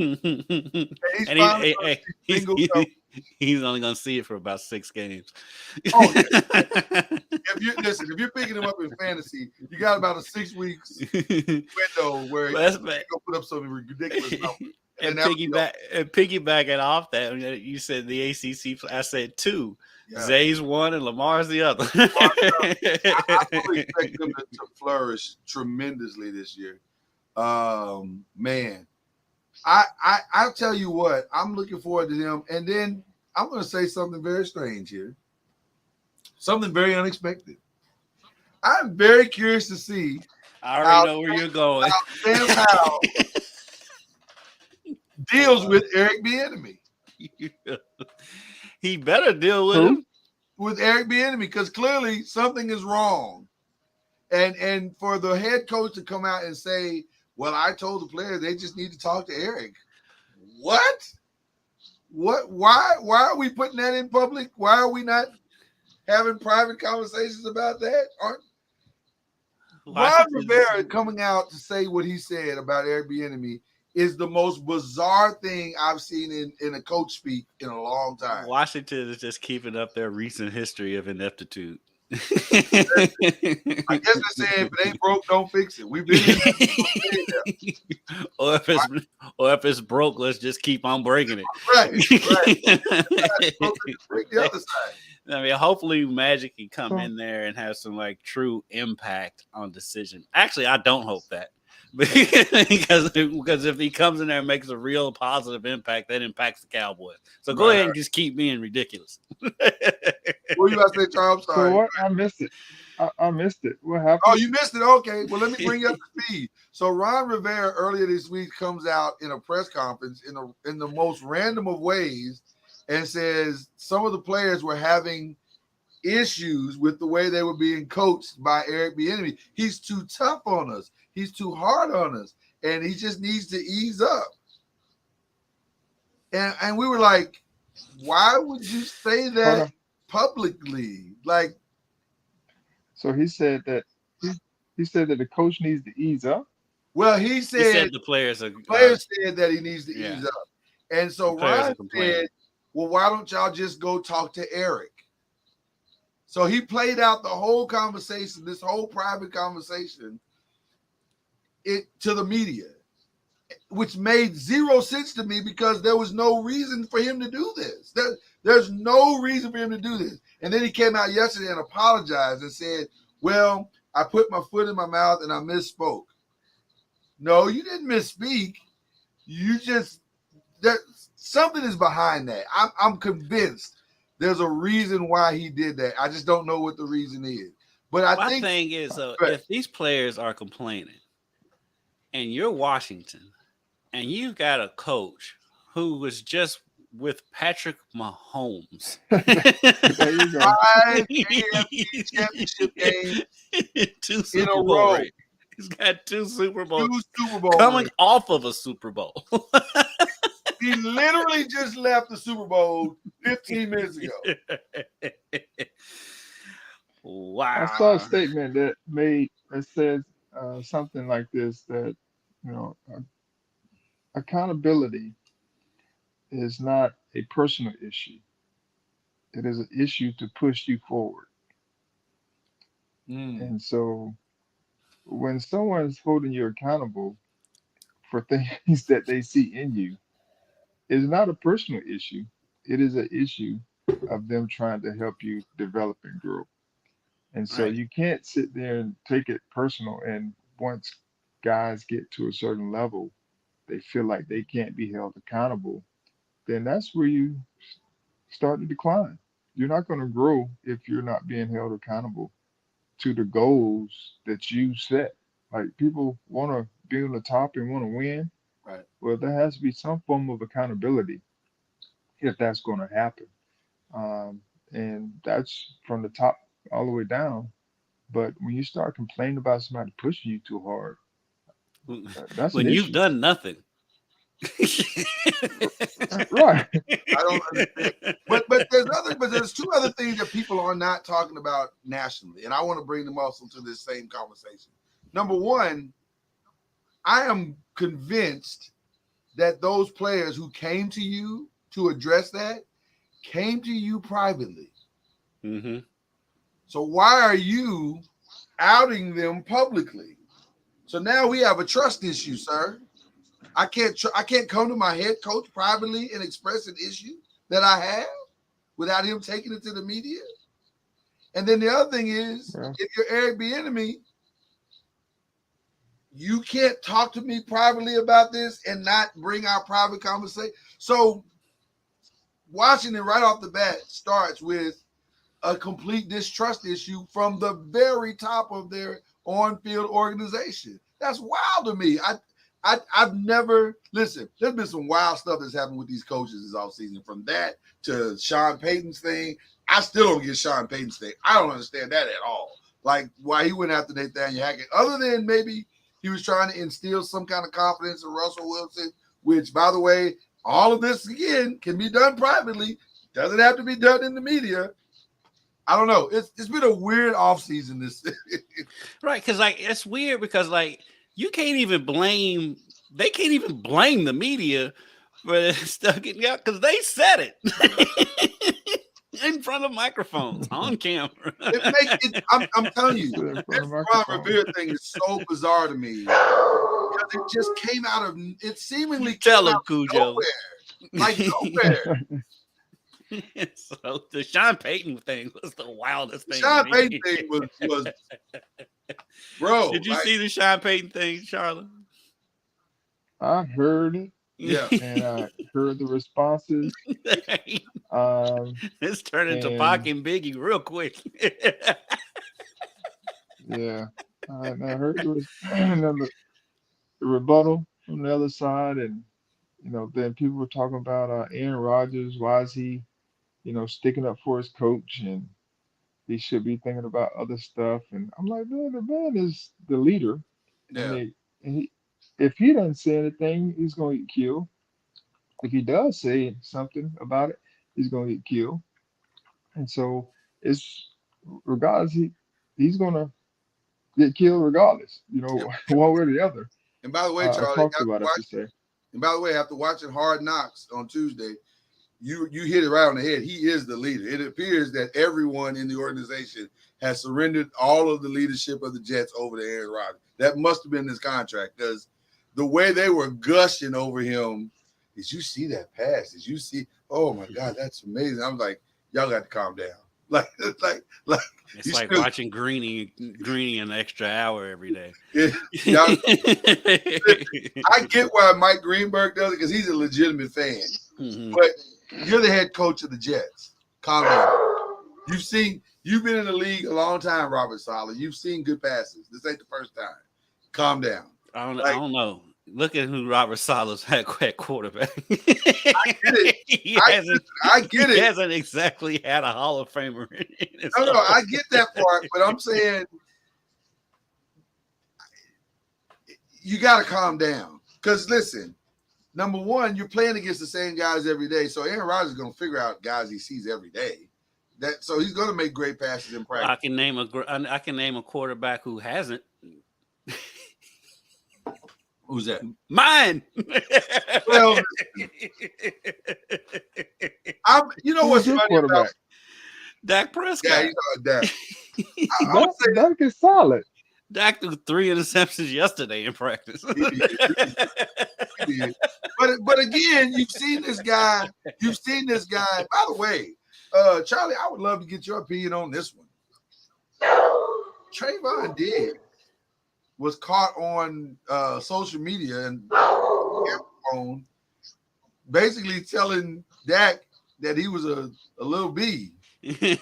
He's only going to see it for about 6 games. Oh, yeah. If you're picking him up in fantasy, you got about a 6 weeks window where he's going to put up some ridiculous numbers. And piggybacking off that, you said the ACC. I said 2. Yeah. Zay's 1 and Lamar's the other. I fully expect them to flourish tremendously this year. Man, I'll tell you what, I'm looking forward to him. And then I'm going to say something very strange here, something very unexpected. I'm very curious to see. I already know where you're going. How Sam Howell deals with Eric Bieniemy. He better deal with him. With Eric Bieniemy, because clearly something is wrong. And for the head coach to come out and say, well, I told the players they just need to talk to Eric. What? Why are we putting that in public? Why are we not having private conversations about that? Ron Rivera coming out to say what he said about Eric Bieniemy is the most bizarre thing I've seen in a coach speak in a long time. Washington is just keeping up their recent history of ineptitude. I guess they're saying if it ain't broke, don't fix it. We've been or if it's broke, let's just keep on breaking it. Right. Break the other side. I mean, hopefully Magic can come in there and have some true impact on decision. Actually, I don't hope that. because if he comes in there and makes a real positive impact, that impacts the Cowboys. So go ahead and just keep being ridiculous. What were you about to say, Charles? Sorry. So what? I missed it. I missed it. What happened? Oh, you missed it? Okay. Well, let me bring you up to speed. So Ron Rivera earlier this week comes out in a press conference in the most random of ways and says some of the players were having issues with the way they were being coached by Eric Bieniemy. He's too tough on us. He's too hard on us, and he just needs to ease up. And we were like, why would you say that publicly? So he said that he said that the coach needs to ease up. Well, he said the players said that he needs to ease up, and so Ryan said, "Well, why don't y'all just go talk to Eric?" So he played out the whole conversation, this whole private conversation, to the media, which made zero sense to me because there was no reason for him to do this. There's no reason for him to do this. And then he came out yesterday and apologized and said, well, I put my foot in my mouth and I misspoke. No, you didn't misspeak. Something is behind that. I'm convinced there's a reason why he did that. I just don't know what the reason is. But my thing is, if these players are complaining, and you're Washington, and you've got a coach who was just with Patrick Mahomes. There you go. 5 AFC championship games 2 Super Bowl row. Rings. He's got 2 Super Bowls. 2 Super Bowl coming rings. off of a Super Bowl. He literally just left the Super Bowl 15 minutes ago. I saw a Wow. statement that says something like this, that accountability is not a personal issue. It is an issue to push you forward. Mm, And so when someone's holding you accountable for things that they see in you, it's not a personal issue. It is an issue of them trying to help you develop and grow. And so Right. you can't sit there and take it personal. And once guys get to a certain level, they feel like they can't be held accountable, then that's where you start to decline. You're not going to grow if you're not being held accountable to the goals that you set. Like, people want to be on the top and want to win. right. Well, there has to be some form of accountability if that's going to happen. Um, and that's from the top all the way down. But when you start complaining about somebody pushing you too hard, that's an When you've issue. done nothing. Right. I don't understand. But there's two other things that people are not talking about nationally, and I want to bring them also to this same conversation. Number one, I am convinced that those players who came to you to address that came to you privately. Mm-hmm. So why are you outing them publicly? So now we have a trust issue, sir. I can't come to my head coach privately and express an issue that I have without him taking it to the media. And then the other thing is, Yeah. if you're Eric Bieniemy, you can't talk to me privately about this and not bring our private conversation. So Washington right off the bat starts with a complete distrust issue from the very top of their on-field organization. That's wild to me. I've never listen. There's been some wild stuff that's happened with these coaches this offseason. From that to Sean Payton's thing, I still don't get Sean Payton's thing. I don't understand that at all. Like, why he went after Nathaniel Hackett, other than maybe he was trying to instill some kind of confidence in Russell Wilson. Which, by the way, all of this again can be done privately. Doesn't have to be done in the media. I don't know. It's been a weird offseason. This Right, because like it's weird because like they can't even blame the media for this stuff getting out because they said it in front of microphones on camera. I'm telling you, Sit in front this of Ron microphone. Rivera thing is so bizarre to me because it just came out of it seemingly Tell came them, out of Cujo. nowhere, like nowhere. So the Sean Payton thing was the wildest thing. Sean to me. Payton thing was bro. Did you see the Sean Payton thing, Charlotte? I heard it, Yeah. and I heard the responses. It's turned into Pac And and Biggie real quick. yeah, and I heard and then the rebuttal from the other side, and then people were talking about Aaron Rodgers. Why is he, sticking up for his coach, and he should be thinking about other stuff. And I'm like, man, the man is the leader, and Yeah. if he doesn't say anything, he's going to get killed. If he does say something about it, he's going to get killed. And so it's regardless, he's going to get killed regardless, Yeah. one way or the other. And by the way, Charlie, Talked about, I should say. and by the way, after watching Hard Knocks on Tuesday, you hit it right on the head. He is the leader. It appears that everyone in the organization has surrendered all of the leadership of the Jets over to Aaron Rodgers. That must have been his contract because the way they were gushing over him, did you see that pass? Did you see? Oh my God, that's amazing. I was like, y'all got to calm down. Like It's like watching Greeny an extra hour every day. Yeah, I get why Mike Greenberg does it because he's a legitimate fan. Mm-hmm. But you're the head coach of the Jets. Calm down. You've been in the league a long time, Robert Saleh. You've seen good passes. This ain't the first time. Calm down. I don't know. Look at who Robert Saleh's had quarterback. I get it. I get it. He hasn't exactly had a Hall of Famer. No, I get that part, but I'm saying you got to calm down. Because listen, number one, you're playing against the same guys every day. So Aaron Rodgers is going to figure out guys he sees every day. So he's going to make great passes in practice. I can name a quarterback who hasn't. Who's that? Mine. Well, you know what's Who's your funny quarterback? about Dak Prescott. Yeah, he's Dak. I would say Dak is solid. Dak threw 3 interceptions yesterday in practice. He did. But again, you've seen this guy. By the way, Charlie, I would love to get your opinion on this one. Trayvon Diggs was caught on social media and phone, basically telling Dak that he was a little B. And he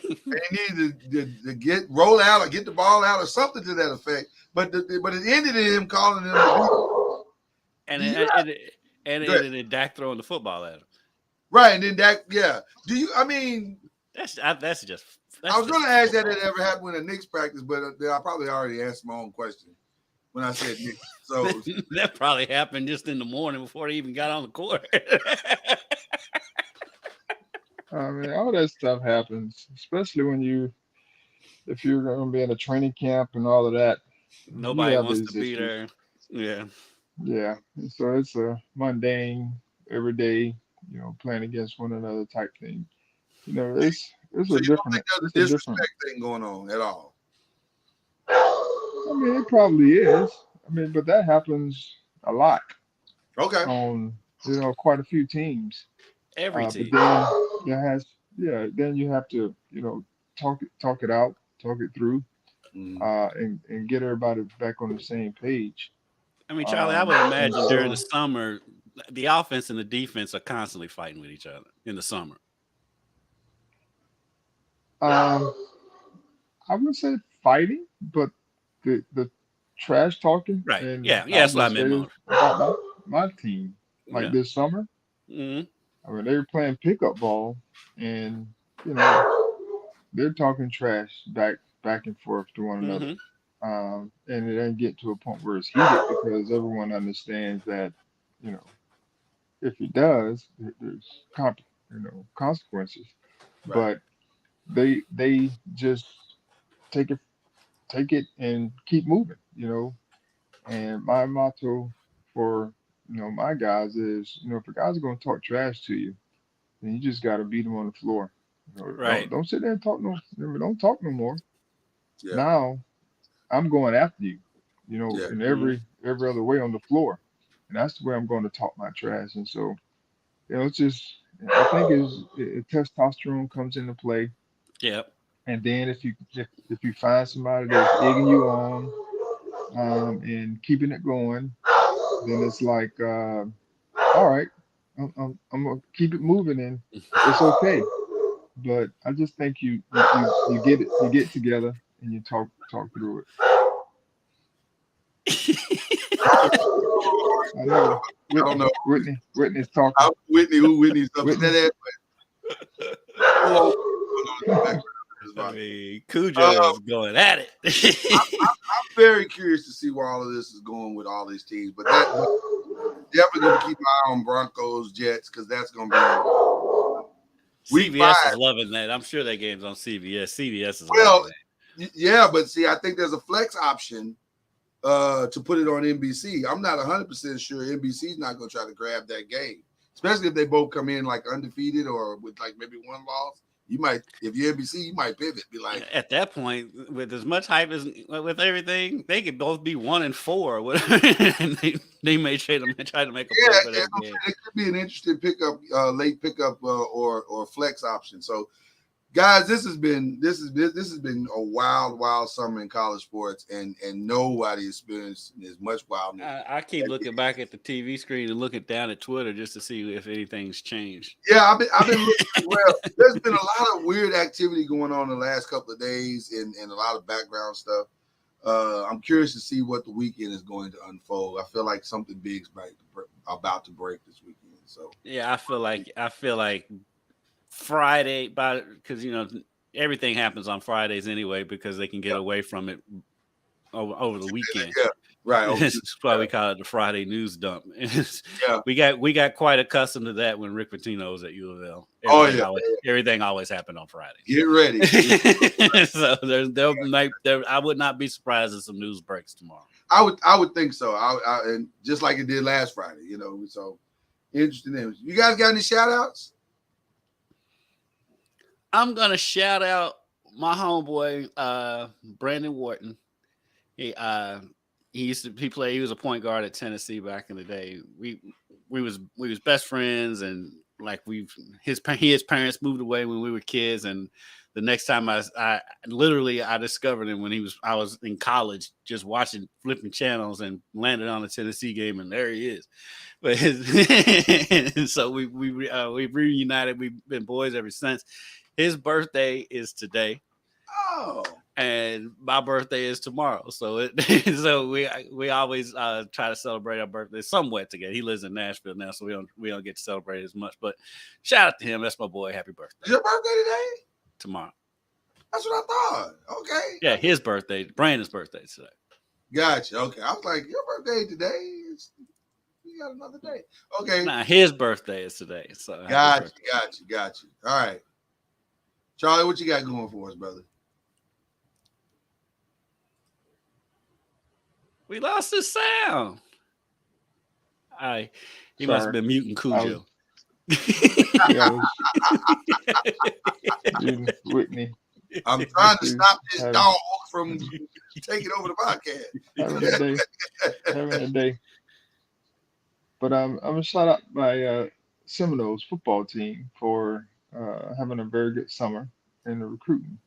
needed to roll out or get the ball out or something to that effect. But it ended in him calling him a B. And it ended in Dak throwing the football at him. Right, and then Dak, yeah. I was going to ask that it ever happened with a Knicks practice, but I probably already asked my own question when I said Knicks. So that probably happened just in the morning before they even got on the court. I mean, all that stuff happens, especially if you're going to be in a training camp and all of that. Nobody wants to be there. Yeah. Yeah. And so it's a mundane, everyday, playing against one another type thing. It's so a you different. don't think there's a It's a disrespect different. thing going on at all? I mean, it probably is. I mean, but that happens a lot Okay. on quite a few teams. Every team. But then you have to talk it out, talk it through, and get everybody back on the same page. I mean, Charlie, I would imagine during the summer, the offense and the defense are constantly fighting with each other in the summer. I wouldn't say fighting, but the trash talking. Right. And Yeah, that's what I meant more. About my team, like this summer. Mm-hmm. I mean, they were playing pickup ball, and they're talking trash back and forth to one another. And it doesn't get to a point where it's heated because everyone understands that, if it does, there's consequences. Right. But they just take it and keep moving, And my motto for my guys is, if a guy's going to talk trash to you, then you just got to beat him on the floor. Right. Don't sit there and talk don't talk no more. Yeah. Now I'm going after you, Yeah. in every other way on the floor, and that's the way I'm going to talk my trash. And so, it's just, I think testosterone comes into play. Yeah. And then if you find somebody that's egging you on, and keeping it going, then it's like, all right, I'm gonna keep it moving, and it's okay. But I just think you get together and you talk through it. I know. I don't know. Whitney's talking. Whitney's up to that. I mean, Cujo is going at it. I'm very curious to see where all of this is going with all these teams, but definitely going to keep an eye on Broncos, Jets, because that's going to be week CBS 5. is loving that. I'm sure that game's on CBS. CBS is Well, loving that. Yeah, but see, I think there's a flex option to put it on NBC. I'm not 100% sure NBC's not going to try to grab that game, especially if they both come in like undefeated or with like maybe one loss. You might, if you're NBC, you might pivot. Be like, at that point, with as much hype as with everything, they could both be 1-4 or whatever. And they may try to make a play for that game. It could be an interesting pickup, late pickup, or flex option. So, guys, this has been a wild summer in college sports, and nobody experienced as much wildness. I keep looking back at the TV screen and looking down at Twitter just to see if anything's changed. Yeah, I've been looking as well. There's been a lot of weird activity going on the last couple of days, and a lot of background stuff. I'm curious to see what the weekend is going to unfold. I feel like something big's about to break this weekend. So yeah, I feel like Friday, because everything happens on Fridays anyway, because they can get away from it over the weekend. Right. That's why we call it the Friday news dump. Yeah. We got quite accustomed to that when Rick Pitino was at U of L. Everything always happened on Fridays. Get ready. So I would not be surprised if some news breaks tomorrow. I would think so. And just like it did last Friday, So interesting news. You guys got any shout outs? I'm gonna shout out my homeboy Brandon Wharton. He was a point guard at Tennessee back in the day. We was best friends, and like his parents moved away when we were kids, and the next time I discovered him when I was in college, just flipping channels, and landed on a Tennessee game, and there he is. But so we reunited. We've been boys ever since. His birthday is today. Oh. And my birthday is tomorrow, so we always try to celebrate our birthday somewhat together. He lives in Nashville now, so we don't get to celebrate as much. But shout out to him. That's my boy. Happy birthday! Is your birthday today? Tomorrow. That's what I thought. Okay. Yeah, his birthday. Brandon's birthday today. Gotcha. Okay, I was like, your birthday today? You got another day. Okay. Nah, his birthday is today. So gotcha. All right, Charlie, what you got going for us, brother? We lost his sound. He must have been muting Cujo. Whitney. I'm trying to stop this dog from taking over the podcast. Having a day. But I'm gonna shout out my Seminoles football team for having a very good summer in the recruiting.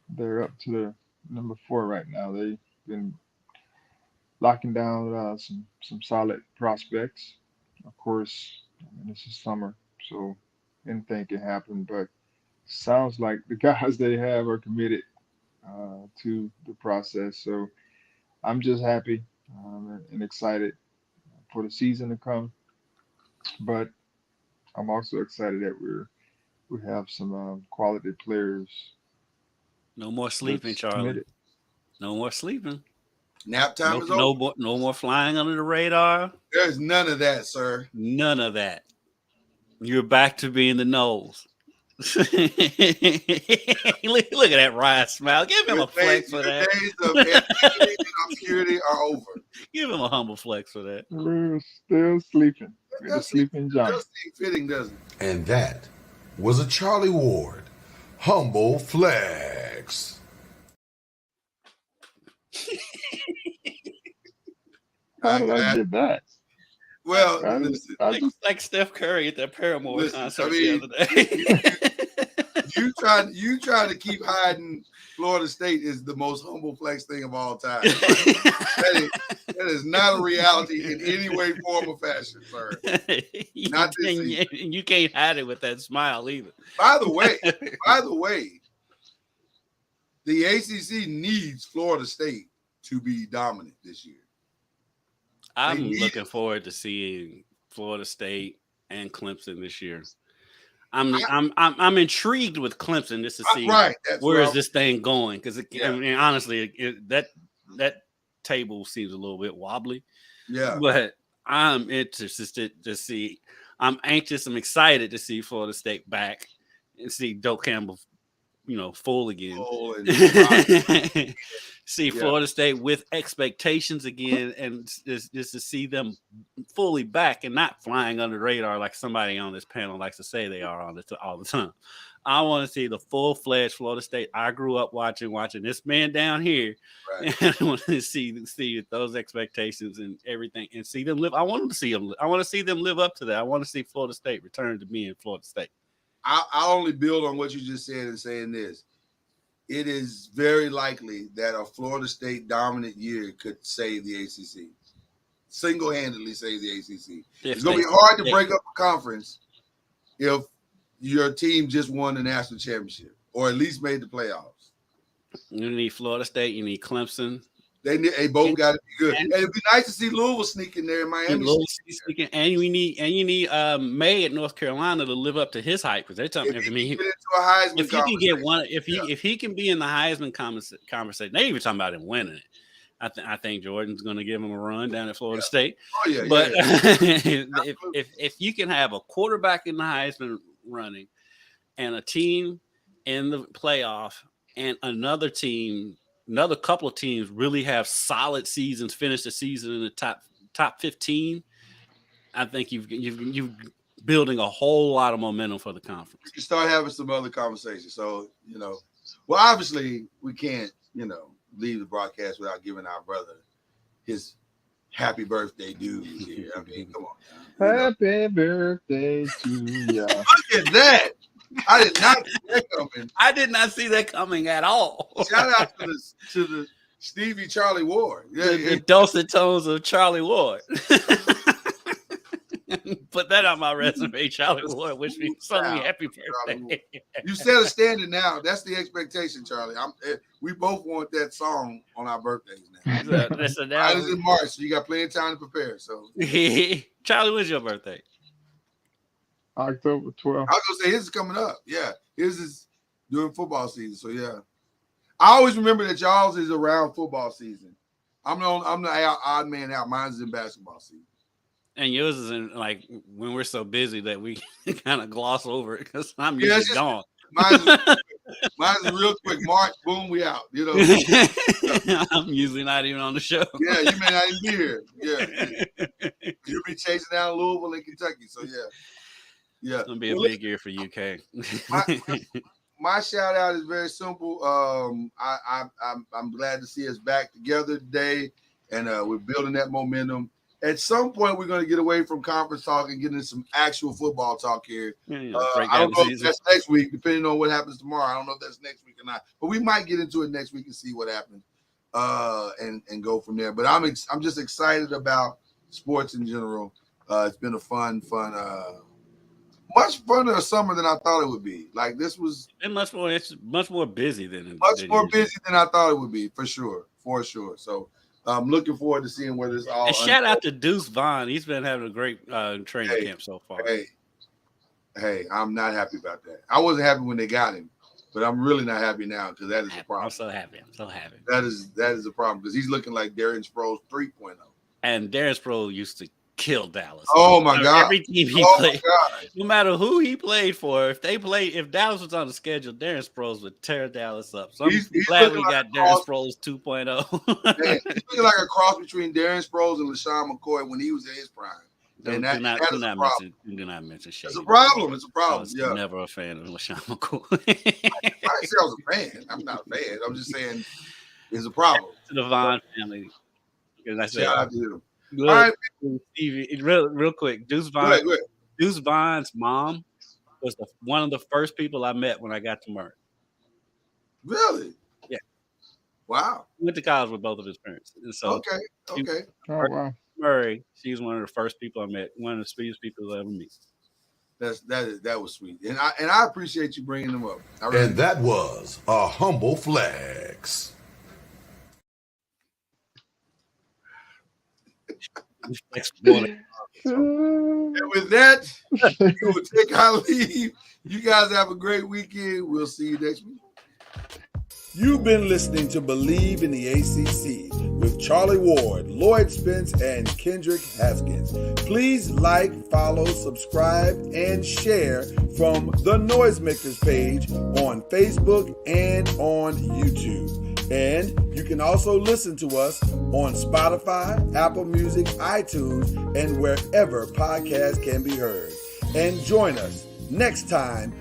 They're up to the number 4 right now. They've been locking down some solid prospects. Of course, this is summer, so anything can happen. But sounds like the guys they have are committed to the process. So I'm just happy and excited for the season to come. But I'm also excited that we have some quality players. No more sleeping, Charlie. Committed. No more sleeping. Nap time is over. No more flying under the radar. There's none of that, sir. None of that. You're back to being the nose. Look at that Ryan smile. Give him a flex for that. The days of ambiguity and obscurity are over. Give him a humble flex for that. We're still sleeping. We're the sleeping giant. Does seem fitting, doesn't it? And that was a Charlie Ward humble flex. How did I get that? Well, listen, like Steph Curry at that Paramore concert the other day. you trying to keep hiding Florida State is the most humble flex thing of all time. That is not a reality in any way, form, or fashion, sir. Not this season. You can't hide it with that smile either. By the way, the ACC needs Florida State to be dominant this year. I'm looking forward to seeing Florida State and Clemson this year. I'm intrigued with Clemson just to see where is this thing going, because I mean, honestly, that table seems a little bit wobbly. Yeah, but I'm interested to see. I'm anxious. I'm excited to see Florida State back and see Doak Campbell, full again. See Florida State with expectations again, and just to see them fully back and not flying under the radar like somebody on this panel likes to say they are all the time. I want to see the full-fledged Florida State I grew up watching this man down here. Right. And I want to see those expectations and everything, and see them live. I want to see them live up to that. I want to see Florida State return to being Florida State. I'll only build on what you just said and saying this. It is very likely that a Florida State dominant year could save the ACC. Single-handedly save the ACC. It's going to be hard to break up a conference if your team just won the national championship or at least made the playoffs. You need Florida State. You need Clemson. They both got to be good. And it'd be nice to see Louisville sneak in there in Miami. And you need May at North Carolina to live up to his hype, because they're talking. If he can be in the Heisman conversation, they're even talking about him winning it. I think Jordan's going to give him a run down at Florida State. Oh yeah, But yeah. if you can have a quarterback in the Heisman running and a team in the playoff and another couple of teams really have solid seasons, finish the season in the top 15, I think you've building a whole lot of momentum for the conference. You start having some other conversations. So, well, obviously we can't, leave the broadcast without giving our brother his happy birthday dues here. I mean, come on. Happy birthday to you. Look at that. I did not see that coming. I did not see that coming at all. Shout out to the Stevie Charlie Ward. Yeah, the dulcet tones of Charlie Ward. Put that on my resume, Charlie Ward. Wish me something happy birthday. You set a standard now. That's the expectation, Charlie. We both want that song on our birthdays now. Mine is in March, so you got plenty of time to prepare. So, Charlie, when's your birthday? October 12th. I was gonna say his is coming up. Yeah, his is during football season. So yeah, I always remember that y'all's is around football season. I'm the odd man out. Mine's in basketball season. And yours is in like when we're so busy that we kind of gloss over it because I'm usually gone. Mine's real quick. March, boom, we out. I'm usually not even on the show. Yeah, you may not even be here. Yeah, you'll be chasing down Louisville and Kentucky. So yeah, it's gonna be a big year for UK. My shout out is very simple. I'm glad to see us back together today, and we're building that momentum. At some point, we're going to get away from conference talk and get into some actual football talk here. I don't know if that's next week, depending on what happens tomorrow. I don't know if that's next week or not, but we might get into it next week and see what happens, and go from there. But I'm just excited about sports in general. It's been a fun, much funner summer than I thought it would be. Like this was it's much more busy than busy than I thought it would be, for sure. So. I'm looking forward to seeing where this all. And shout out to Deuce Vaughn. He's been having a great training camp so far. Hey, I'm not happy about that. I wasn't happy when they got him, but I'm really not happy now because that is a problem. I'm so happy. That is a problem because he's looking like Darren Sproles 3.0. And Darren Sproles used to kill Dallas. Oh my God! Every team he played, no matter who he played for, if Dallas was on the schedule, Darren Sproles would tear Dallas up. So I'm glad we got Darren Sproles 2.0. Man, he's looking like a cross between Darren Sproles and LaShawn McCoy when he was in his prime. Do not mention Shady. It's a problem. I was never a fan of LaShawn McCoy. I didn't say I was a fan. I'm not a fan. I'm just saying it's a problem. To the Vaughn family. Because I said, shout out to you. All right, Stevie, real quick. Deuce Vaughn's mom was one of the first people I met when I got to Murray. Really? Yeah. Wow. Went to college with both of his parents. And so Okay. Oh wow. Murray, she's one of the first people I met. One of the sweetest people I'll ever meet. That was sweet, and I appreciate you bringing them up. And that was a humble flex. And with that, we will take our leave. You guys have a great weekend. We'll see you next week. You've been listening to Believe in the ACC with Charlie Ward, Lloyd Spence, and Kendrick Haskins. Please like, follow, subscribe, and share from the Noisemakers page on Facebook and on YouTube. And you can also listen to us on Spotify, Apple Music, iTunes, and wherever podcasts can be heard. And join us next time